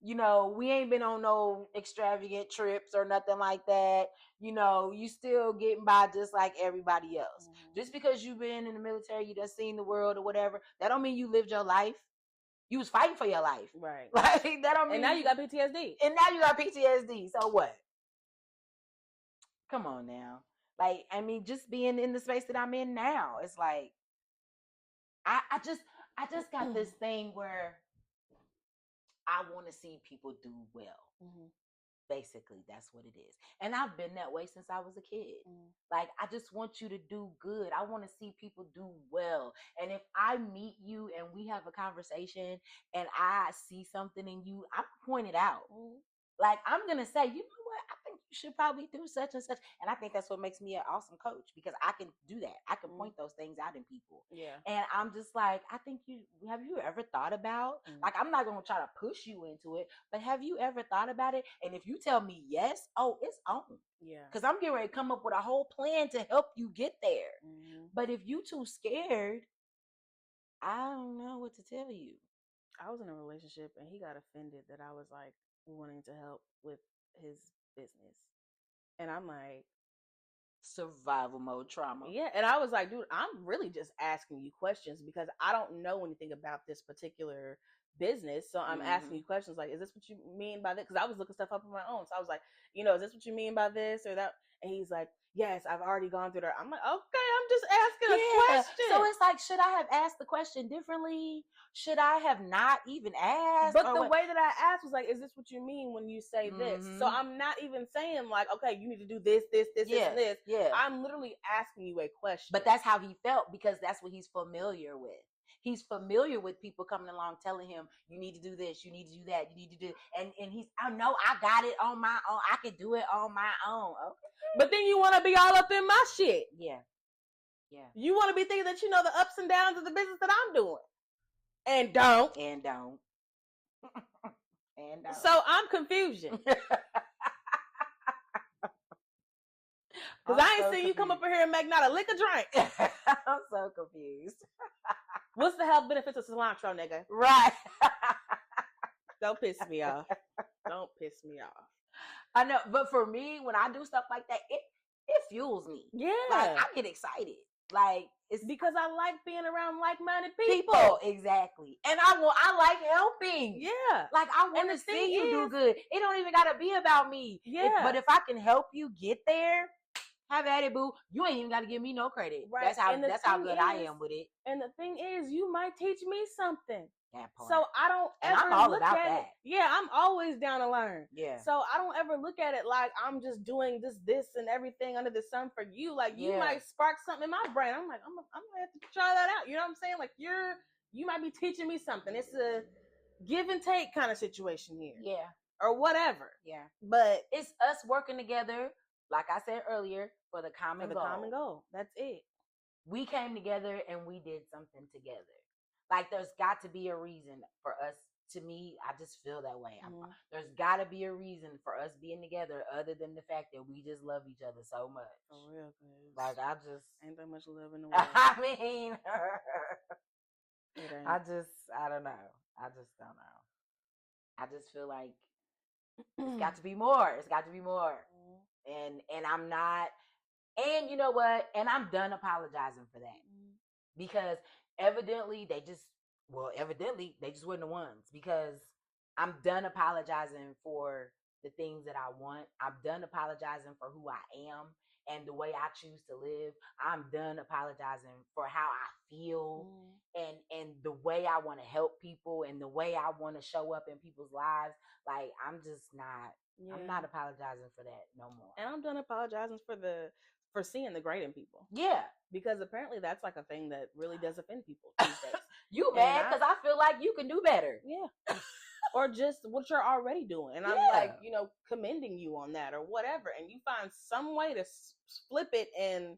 We ain't been on no extravagant trips or nothing like that. You still getting by just like everybody else. Just because you've been in the military, you done seen the world or whatever, that don't mean you lived your life. You was fighting for your life. Right. Like, that don't mean. And now you got PTSD. So what? Come on now. Like, I mean, just being in the space that I'm in now, it's like, I just got this thing where I want to see people do well. Basically, that's what it is. And I've been that way since I was a kid. Like, I just want you to do good. I want to see people do well. And if I meet you and we have a conversation and I see something in you, I'm point it out. Like, I'm going to say, you know what? I think you should probably do such and such. And I think that's what makes me an awesome coach, because I can do that. I can point those things out in people. Yeah. And I'm just like, I think have you ever thought about, like, I'm not going to try to push you into it, but have you ever thought about it? And if you tell me yes, it's on. Yeah. Because I'm getting ready to come up with a whole plan to help you get there. But if you too scared, I don't know what to tell you. I was in a relationship and he got offended that I was like wanting to help with his business. And I'm like, survival mode trauma. Yeah. And I was like, dude, I'm really just asking you questions because I don't know anything about this particular business. So I'm asking you questions like, is this what you mean by this? Because I was looking stuff up on my own. So I was like, is this what you mean by this or that? And he's like, yes, I've already gone through that. I'm like, okay, I'm just asking a question. So it's like, should I have asked the question differently? Should I have not even asked? But the way that I asked was like, is this what you mean when you say this? So I'm not even saying like, okay, you need to do this, and this. Yeah. I'm literally asking you a question. But that's how he felt, because that's what he's familiar with. He's familiar with people coming along telling him, you need to do this, you need to do that, you need to do, and he's, I know I got it on my own. I can do it on my own. Okay. But then you want to be all up in my shit. Yeah. You want to be thinking that you know the ups and downs of the business that I'm doing. And don't. So I'm confusion. Because I ain't seen you come up in here and make not a lick of drink. I'm so confused. What's the health benefits of cilantro, nigga? Right. Don't piss me off. Don't piss me off. I know, but for me, when I do stuff like that, it fuels me. Yeah. Like, I get excited. Like, It's because I like being around like-minded people. Exactly. And I like helping. Yeah. Like, I want to see you do good. It don't even got to be about me. Yeah. But if I can help you get there, have at it, boo. You ain't even got to give me no credit. Right. That's how good I am with it. And the thing is, you might teach me something. That part. So I don't ever I'm all look about at that. it. Yeah, I'm always down to learn. Yeah. So I don't ever look at it like I'm just doing this and everything under the sun for you. Like, you might spark something in my brain. I'm like, I'm gonna have to try that out. You know what I'm saying? Like, you might be teaching me something. It's a give and take kind of situation here. Yeah. Or whatever. Yeah. But it's us working together, like I said earlier, for the common goal. Common goal. That's it. We came together and we did something together. Like, there's got to be a reason for us. To me, I just feel that way. Mm-hmm. There's got to be a reason for us being together other than the fact that we just love each other so much. For real, like, I just ain't that much love in the world. I mean, I don't know. I just don't know. I just feel like it's got to be more. It's got to be more. Mm-hmm. And I'm not. And you know what? And I'm done apologizing for that. Mm-hmm. Because evidently they just weren't the ones, because I'm done apologizing for the things that I want. I'm done apologizing for who I am and the way I choose to live. I'm done apologizing for how I feel and the way I want to help people and the way I want to show up in people's lives. Like, I'm just not. Yeah. I'm not apologizing for that no more. And I'm done apologizing for seeing the great in people. Yeah. Because apparently that's like a thing that really does offend people these days. You mad because I feel like you can do better. Yeah. Or just what you're already doing. And I'm like, commending you on that or whatever. And you find some way to flip it and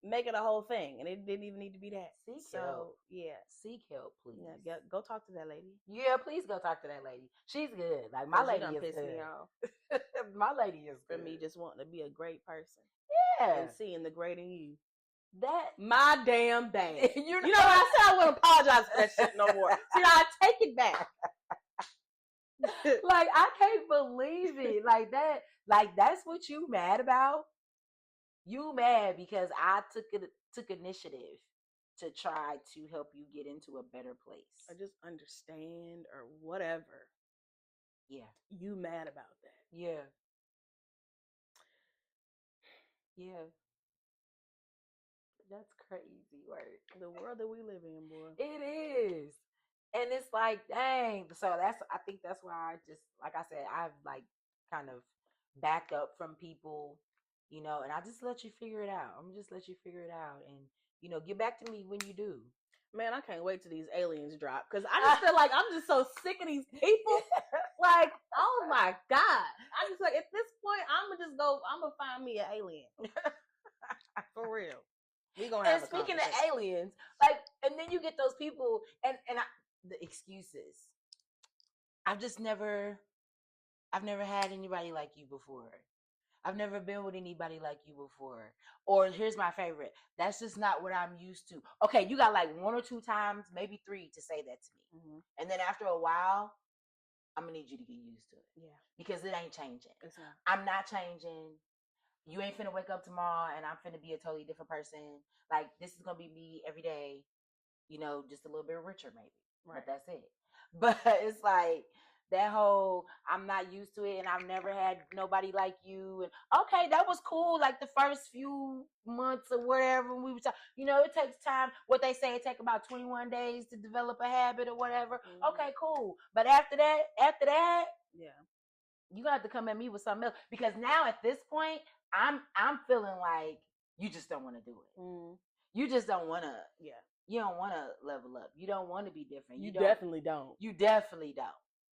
make it a whole thing. And it didn't even need to be that. Seek help. Yeah. Seek help, please. Yeah, go talk to that lady. Yeah, please go talk to that lady. She's good. Like, my lady is piss good. Me off. My lady is good. For me just wanting to be a great person. Yeah. And seeing the great in you. That my damn bad. You know what I said? I wouldn't apologize for that shit no more. See, I take it back. Like, I can't believe it. Like that. Like, that's what you mad about? You mad because I took initiative to try to help you get into a better place. Or just understand or whatever. Yeah. You mad about that. Yeah. Yeah. That's crazy work. The world that we live in, boy. It is. And it's like, dang. So I think that's why I just, like I said, I've like kind of backed up from people, and I just let you figure it out. I'm just let you figure it out and, get back to me when you do. Man, I can't wait till these aliens drop, because I just feel like I'm just so sick of these people. Like, oh my God. I'm just like, at this point, I'm going to find me an alien. For real. We gonna have. And speaking of aliens, like, and then you get those people and the excuses. I've never had anybody like you before. I've never been with anybody like you before. Or here's my favorite. That's just not what I'm used to. Okay, you got like 1 or 2 times, maybe 3 to say that to me. Mm-hmm. And then after a while, I'm gonna need you to get used to it. Yeah. Because it ain't changing. It's not. I'm not changing. You ain't finna wake up tomorrow and I'm finna be a totally different person. Like, this is gonna be me every day, just a little bit richer maybe. Right. But that's it. But it's like that whole, I'm not used to it and I've never had nobody like you. And okay, that was cool. Like the first few months or whatever we were talking, it takes time. What they say, it takes about 21 days to develop a habit or whatever. Mm-hmm. Okay, cool. But after that, yeah, you got to come at me with something else, because now at this point, I'm feeling like you just don't want to do it. Mm. You just don't want to. Yeah. You don't want to level up. You don't want to be different. You definitely don't. You definitely don't.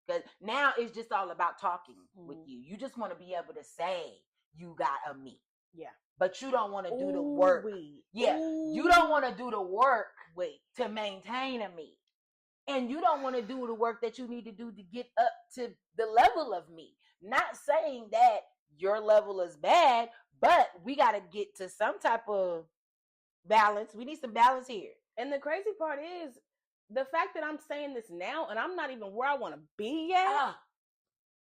Because now it's just all about talking with you. You just want to be able to say you got a me. Yeah. But you don't want to do the work. Yeah. Ooh. You don't want to do the work to maintain a me. And you don't want to do the work that you need to do to get up to the level of me. Not saying that your level is bad, but we got to get to some type of balance. We need some balance here. And the crazy part is the fact that I'm saying this now and I'm not even where I want to be yet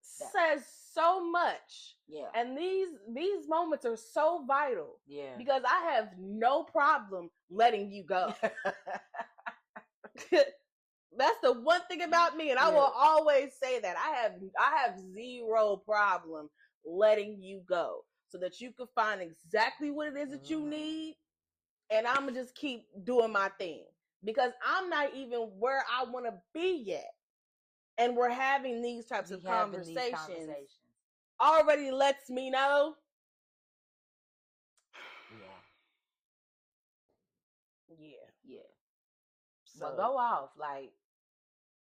says so much. Yeah. And these moments are so vital. Yeah. Because I have no problem letting you go. That's the one thing about me, and I will always say that I have zero problem letting you go, so that you can find exactly what it is that you need, and I'm gonna just keep doing my thing, because I'm not even where I want to be yet, and we're having these types of conversations. Already lets me know. Yeah. So but go off. Like,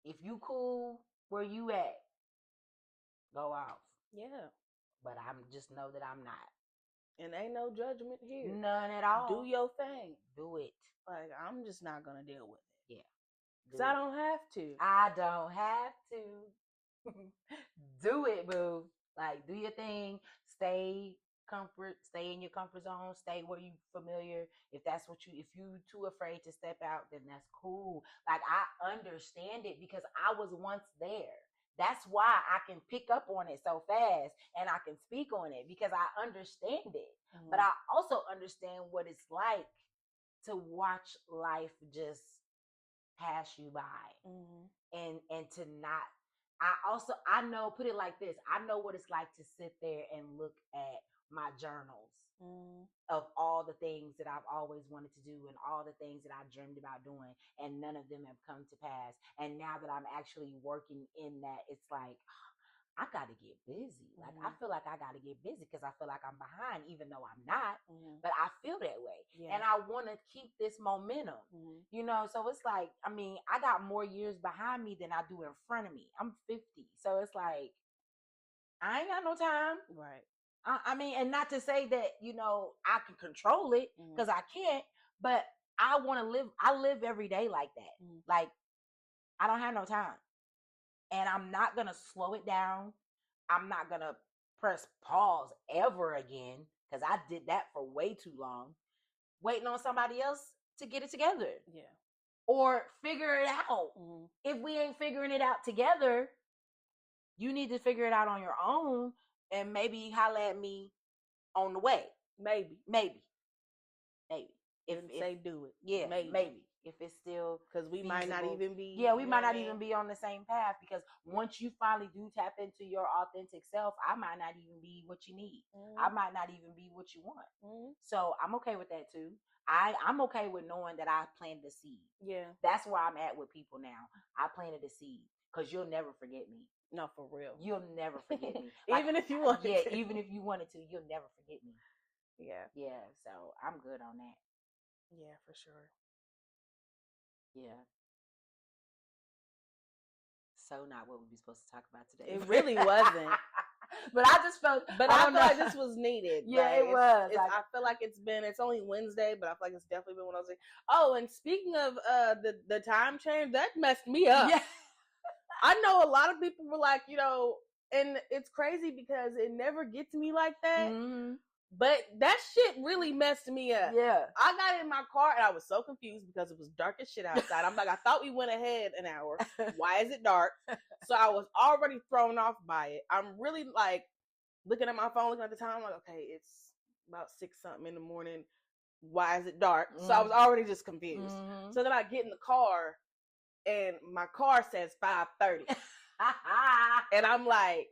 if you cool where you at, go off. Yeah. But I'm just know that I'm not. And ain't no judgment here. None at all. Do your thing. Do it. Like, I'm just not gonna deal with it. Yeah. Because I don't have to. I don't have to. Do it, boo. Like, do your thing. Stay in your comfort zone. Stay where you familiar. If you too afraid to step out, then that's cool. Like, I understand it because I was once there. That's why I can pick up on it so fast and I can speak on it, because I understand it. Mm-hmm. But I also understand what it's like to watch life just pass you by. Mm-hmm. and to not. I know, put it like this, I know what it's like to sit there and look at my journals of all the things that I've always wanted to do and all the things that I dreamed about doing, and none of them have come to pass. And now that I'm actually working in that, it's like, I got to get busy. Like, I feel like I got to get busy because I feel like I'm behind, even though I'm not. But I feel that way. Yeah. And I want to keep this momentum, you know? So it's like, I mean, I got more years behind me than I do in front of me. I'm 50. So it's like, I ain't got no time. Right. I mean, and not to say that, you know, I can control it, because I can't, but I want to live. I live every day like that. Like, I don't have no time. And I'm not going to slow it down. I'm not going to press pause ever again, because I did that for way too long, waiting on somebody else to get it together. Yeah. Or figure it out. If we ain't figuring it out together, you need to figure it out on your own, and maybe holler at me on the way. Maybe. If say do it. Yeah, maybe. If it's still, because we might not even be. Yeah, we might not even be on the same path, because once you finally do tap into your authentic self, I might not even be what you need. I might not even be what you want. So I'm okay with that too. I'm okay with knowing that I planted a seed. Yeah, that's where I'm at with people now. I planted a seed, because you'll never forget me. No, for real. You'll never forget me. Like, even if you wanted to. Yeah, even if you wanted to, you'll never forget me. Yeah. Yeah, so I'm good on that. Yeah, for sure. Yeah. So not what we were supposed to talk about today. It really wasn't. But I just felt. But I feel like this was needed. Yeah, like, it was. I feel like it's only Wednesday, but I feel like it's definitely been one of those days. Oh, and speaking of the time change, that messed me up. Yeah. I know a lot of people were like, you know, and it's crazy because it never gets me like that. But that shit really messed me up. Yeah. I got in my car and I was so confused because it was dark as shit outside. I'm like, I thought we went ahead an hour. Why is it dark? So I was already thrown off by it. I'm really like looking at my phone, looking at the time. I'm like, okay, it's about 6-something in the morning. Why is it dark? So I was already just confused. So then I get in the car and my car says 5:30. And I'm like,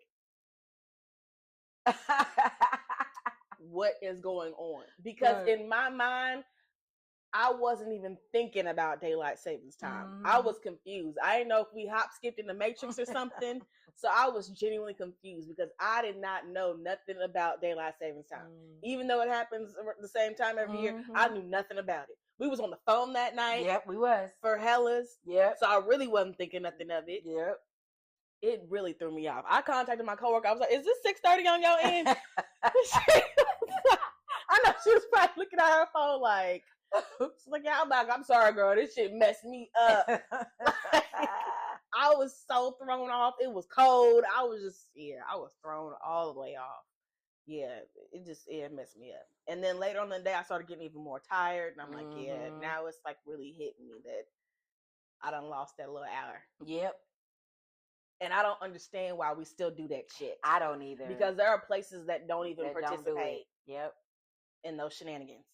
what is going on? Because in my mind, I wasn't even thinking about daylight savings time. I was confused. I didn't know if we hop skipped in the Matrix or something. So I was genuinely confused because I did not know nothing about daylight savings time. Even though it happens at the same time every year, I knew nothing about it. We was on the phone that night. Yep, we was. For Hellas. Yep. So I really wasn't thinking nothing of it. Yep. It really threw me off. I contacted my coworker. I was like, is this 6:30 on your end? I know she was probably looking at her phone like, she's like, yeah, I'm sorry, girl. This shit messed me up. Like, I was so thrown off. It was cold. I was thrown all the way off. Yeah, it messed me up. And then later on in the day, I started getting even more tired. And I'm like, yeah, now it's like really hitting me that I done lost that little hour. Yep. And I don't understand why we still do that shit. I don't either. Because there are places that don't even participate. Yep. In those shenanigans.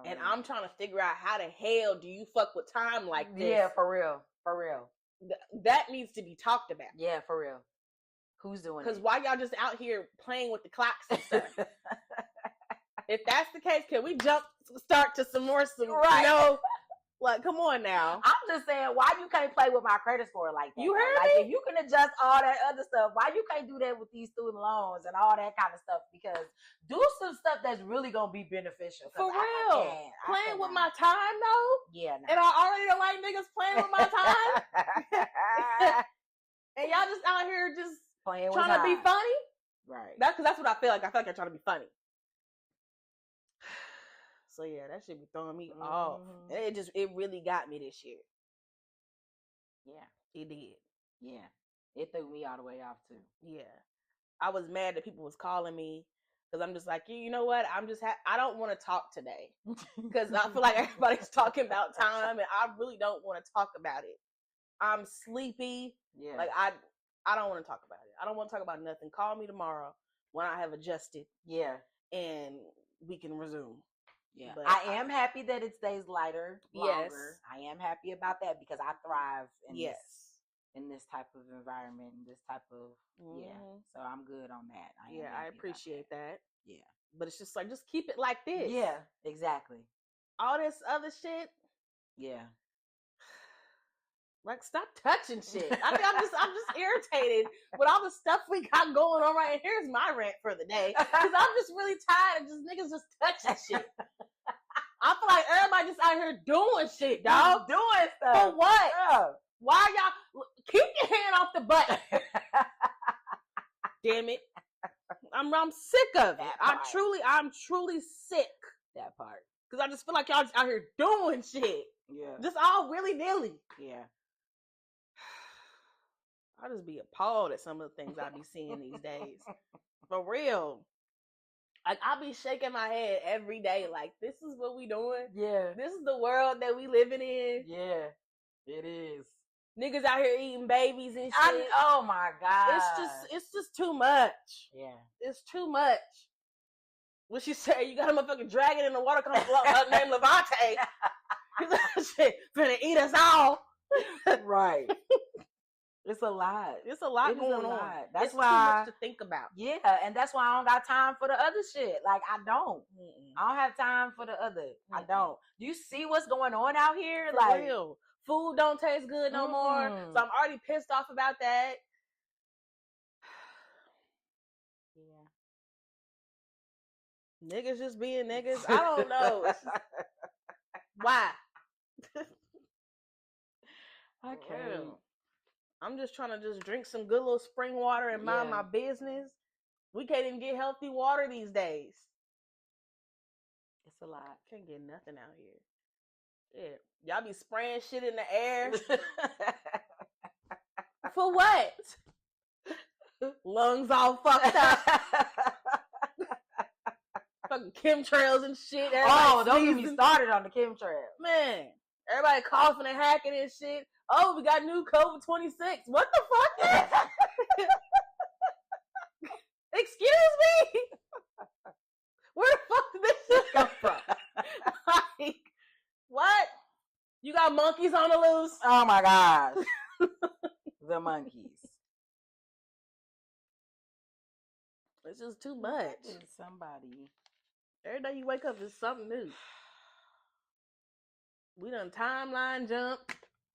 And I'm trying to figure out how the hell do you fuck with time like this? Yeah, for real. For real. That needs to be talked about. Yeah, for real. Who's doing it? Because why y'all just out here playing with the clocks and stuff? If that's the case, can we start to some more, right. Like, come on now. I'm just saying, why you can't play with my credit score like that? You heard me? Like, if you can adjust all that other stuff, why you can't do that with these student loans and all that kind of stuff? Because do some stuff that's really going to be beneficial. For real. Playing with my time, though? Yeah. No. And I already don't like niggas playing with my time. And y'all just out here just playing trying to be funny? Right. Because that's what I feel like. I feel like I'm trying to be funny. So yeah, that shit be throwing me off. And it really got me this year. Yeah. It did. Yeah. It threw me all the way off too. Yeah. I was mad that people was calling me because I'm just like, you know what? I don't want to talk today because I feel like everybody's talking about time and I really don't want to talk about it. I'm sleepy. Yeah. Like I don't want to talk about it. I don't want to talk about nothing. Call me tomorrow when I have adjusted. Yeah. And we can resume. Yeah, but I am happy that it stays lighter longer. Yes. I am happy about that because I thrive in this type of environment, in this type of So I'm good on that. I appreciate that. Yeah, but it's just like just keep it like this. Yeah, exactly. All this other shit. Yeah. Like, stop touching shit. I mean, I'm just irritated with all the stuff we got going on right here. Here's my rant for the day. Because I'm just really tired of just niggas just touching shit. I feel like everybody just out here doing shit, dog. Doing stuff. For what? Yeah. Why y'all? Keep your hand off the button. Damn it. I'm sick of it. I'm truly sick. That part. Because I just feel like y'all just out here doing shit. Yeah. Just all willy-nilly. Yeah. I just be appalled at some of the things I be seeing these days. For real. Like, I be shaking my head every day. Like, this is what we doing? Yeah. This is the world that we living in? Yeah. It is. Niggas out here eating babies and shit. Oh, my God. It's just too much. Yeah. It's too much. What she say? You got a motherfucking dragon in the water named Levante. Shit finna eat us all. Right. It's a lot. It's a lot going on. That's why too much to think about. Yeah, and that's why I don't got time for the other shit. Like, I don't. I don't have time for the other. I don't. Do you see what's going on out here? For like, real. Food don't taste good no more. So I'm already pissed off about that. Yeah. Niggas just being niggas. I don't know. It's just, why? I can't. I'm just trying to just drink some good little spring water and mind my business. We can't even get healthy water these days. It's a lot. Can't get nothing out here. Yeah. Y'all be spraying shit in the air. For what? Lungs all fucked up. Fucking chemtrails and shit. Don't get me started on the chemtrails. Man, everybody coughing and hacking and shit. Oh, we got new COVID-26. What the fuck? Excuse me? Where the fuck did this shit come from? Like, what? You got monkeys on the loose? Oh my gosh. The monkeys. It's just too much. Somebody. Every day you wake up, it's something new. We done timeline jump.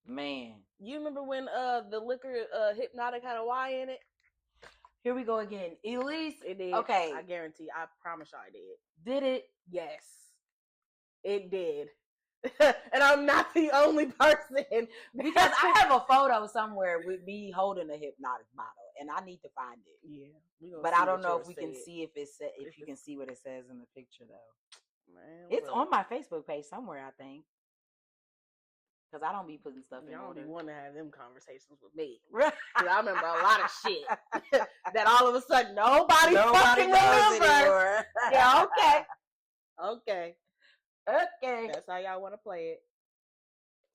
Man. You remember when the liquor Hypnotic had a Y in it? Here we go again. Elysse. It did. Okay. I guarantee. I promise y'all it did. Did it? Yes. It did. And I'm not the only person. Because I have a photo somewhere with me holding a Hypnotic bottle. And I need to find it. Yeah. But I don't know if we can see if you can see what it says in the picture though. Man, it's on my Facebook page somewhere, I think. Because I don't be putting stuff in y'all order. don't want to have them conversations with me. I remember a lot of shit that all of a sudden nobody fucking remembers. Yeah, okay. Okay. That's how y'all want to play it.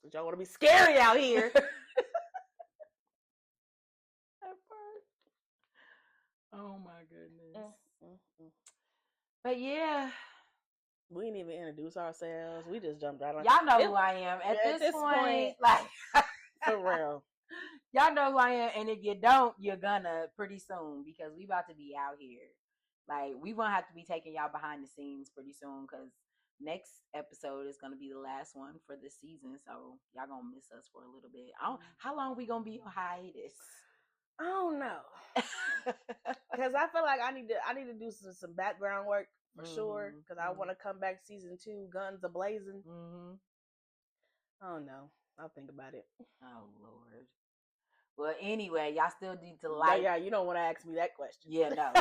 But y'all want to be scary out here. Oh my goodness. But yeah. We didn't even introduce ourselves. We just jumped right on. Y'all know who I am at this point. Like, for real. Y'all know who I am, and if you don't, you're gonna pretty soon because we about to be out here. Like, we gonna have to be taking y'all behind the scenes pretty soon because next episode is gonna be the last one for this season. So y'all gonna miss us for a little bit. How long we gonna be on hiatus? I don't know, because I feel like I need to do some background work for sure. Because I want to come back season 2, guns a blazing. I don't know. I'll think about it. Oh Lord. Well, anyway, y'all still need to like. Yeah, you don't want to ask me that question. Yeah, no.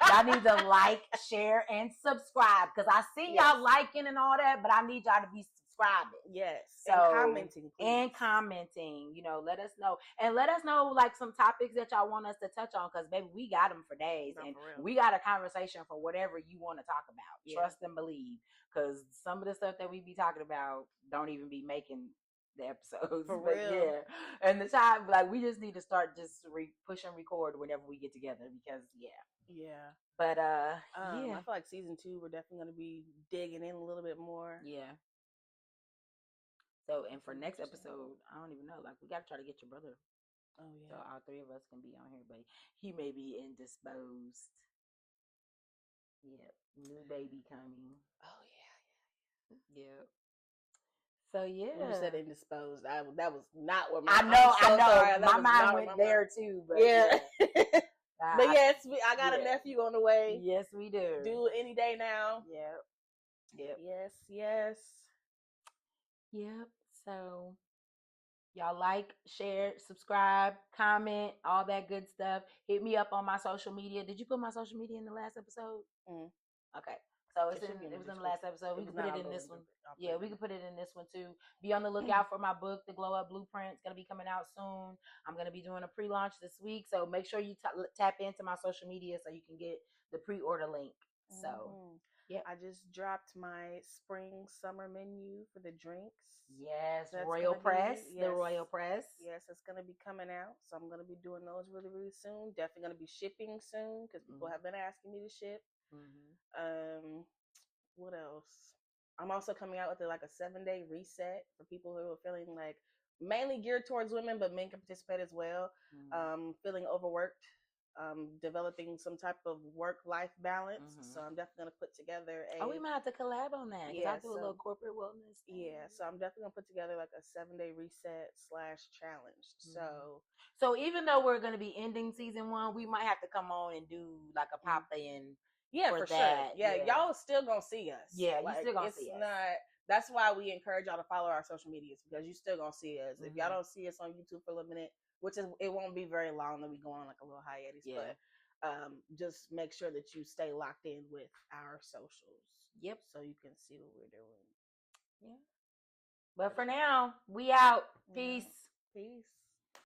Y'all need to like, share, and subscribe because I see y'all liking and all that, but I need y'all to be subscribing. Yes. So, and commenting, please. And commenting. Let us know. And let us know, like, some topics that y'all want us to touch on because, baby, we got them for days. No, and for we got a conversation for whatever you want to talk about. Yeah. Trust and believe because some of the stuff that we be talking about don't even be making the episodes. For real. Yeah. And the time, like, we just need to start just push and record whenever we get together because, Yeah. But, I feel like season 2, we're definitely going to be digging in a little bit more. Yeah. So, and for next episode, I don't even know. Like, we got to try to get your brother. Oh, yeah. So, all 3 of us can be on here, but he may be indisposed. Yep. New baby coming. Oh, yeah. Yep. So, yeah. When you said indisposed, that was not what I know. My mind went there, too. But yeah. But yes, I got a nephew on the way. Yes, we do. Due any day now. Yep. Yes. Yep. So, y'all like, share, subscribe, comment, all that good stuff. Hit me up on my social media. Did you put my social media in the last episode? Okay. So it was in the last episode. We can put it in this one. Yeah, we can put it in this one too. Be on the lookout for my book, The Glow Up Blueprint. It's going to be coming out soon. I'm going to be doing a pre-launch this week. So make sure you tap into my social media so you can get the pre-order link. So, yeah. I just dropped my spring-summer menu for the drinks. Yes, Royal Press. The Royal Press. Yes, it's going to be coming out. So I'm going to be doing those really, really soon. Definitely going to be shipping soon because people have been asking me to ship. What else? I'm also coming out with a 7-day reset for people who are feeling like mainly geared towards women, but men can participate as well. Feeling overworked, developing some type of work-life balance. So I'm definitely going to put together we might have to collab on that. Yeah, I do a little corporate wellness thing. Yeah, so I'm definitely going to put together a 7-day reset / challenge. So even though we're going to be ending season 1, we might have to come on and do a pop-in. Yeah, for sure. Yeah, y'all still gonna see us. Yeah, you still gonna see us. That's why we encourage y'all to follow our social medias because you still gonna see us. If y'all don't see us on YouTube for a little minute, it won't be very long that we go on a little hiatus. Yeah. But just make sure that you stay locked in with our socials. Yep. So you can see what we're doing. Yeah. But for now, we out. Peace. Peace.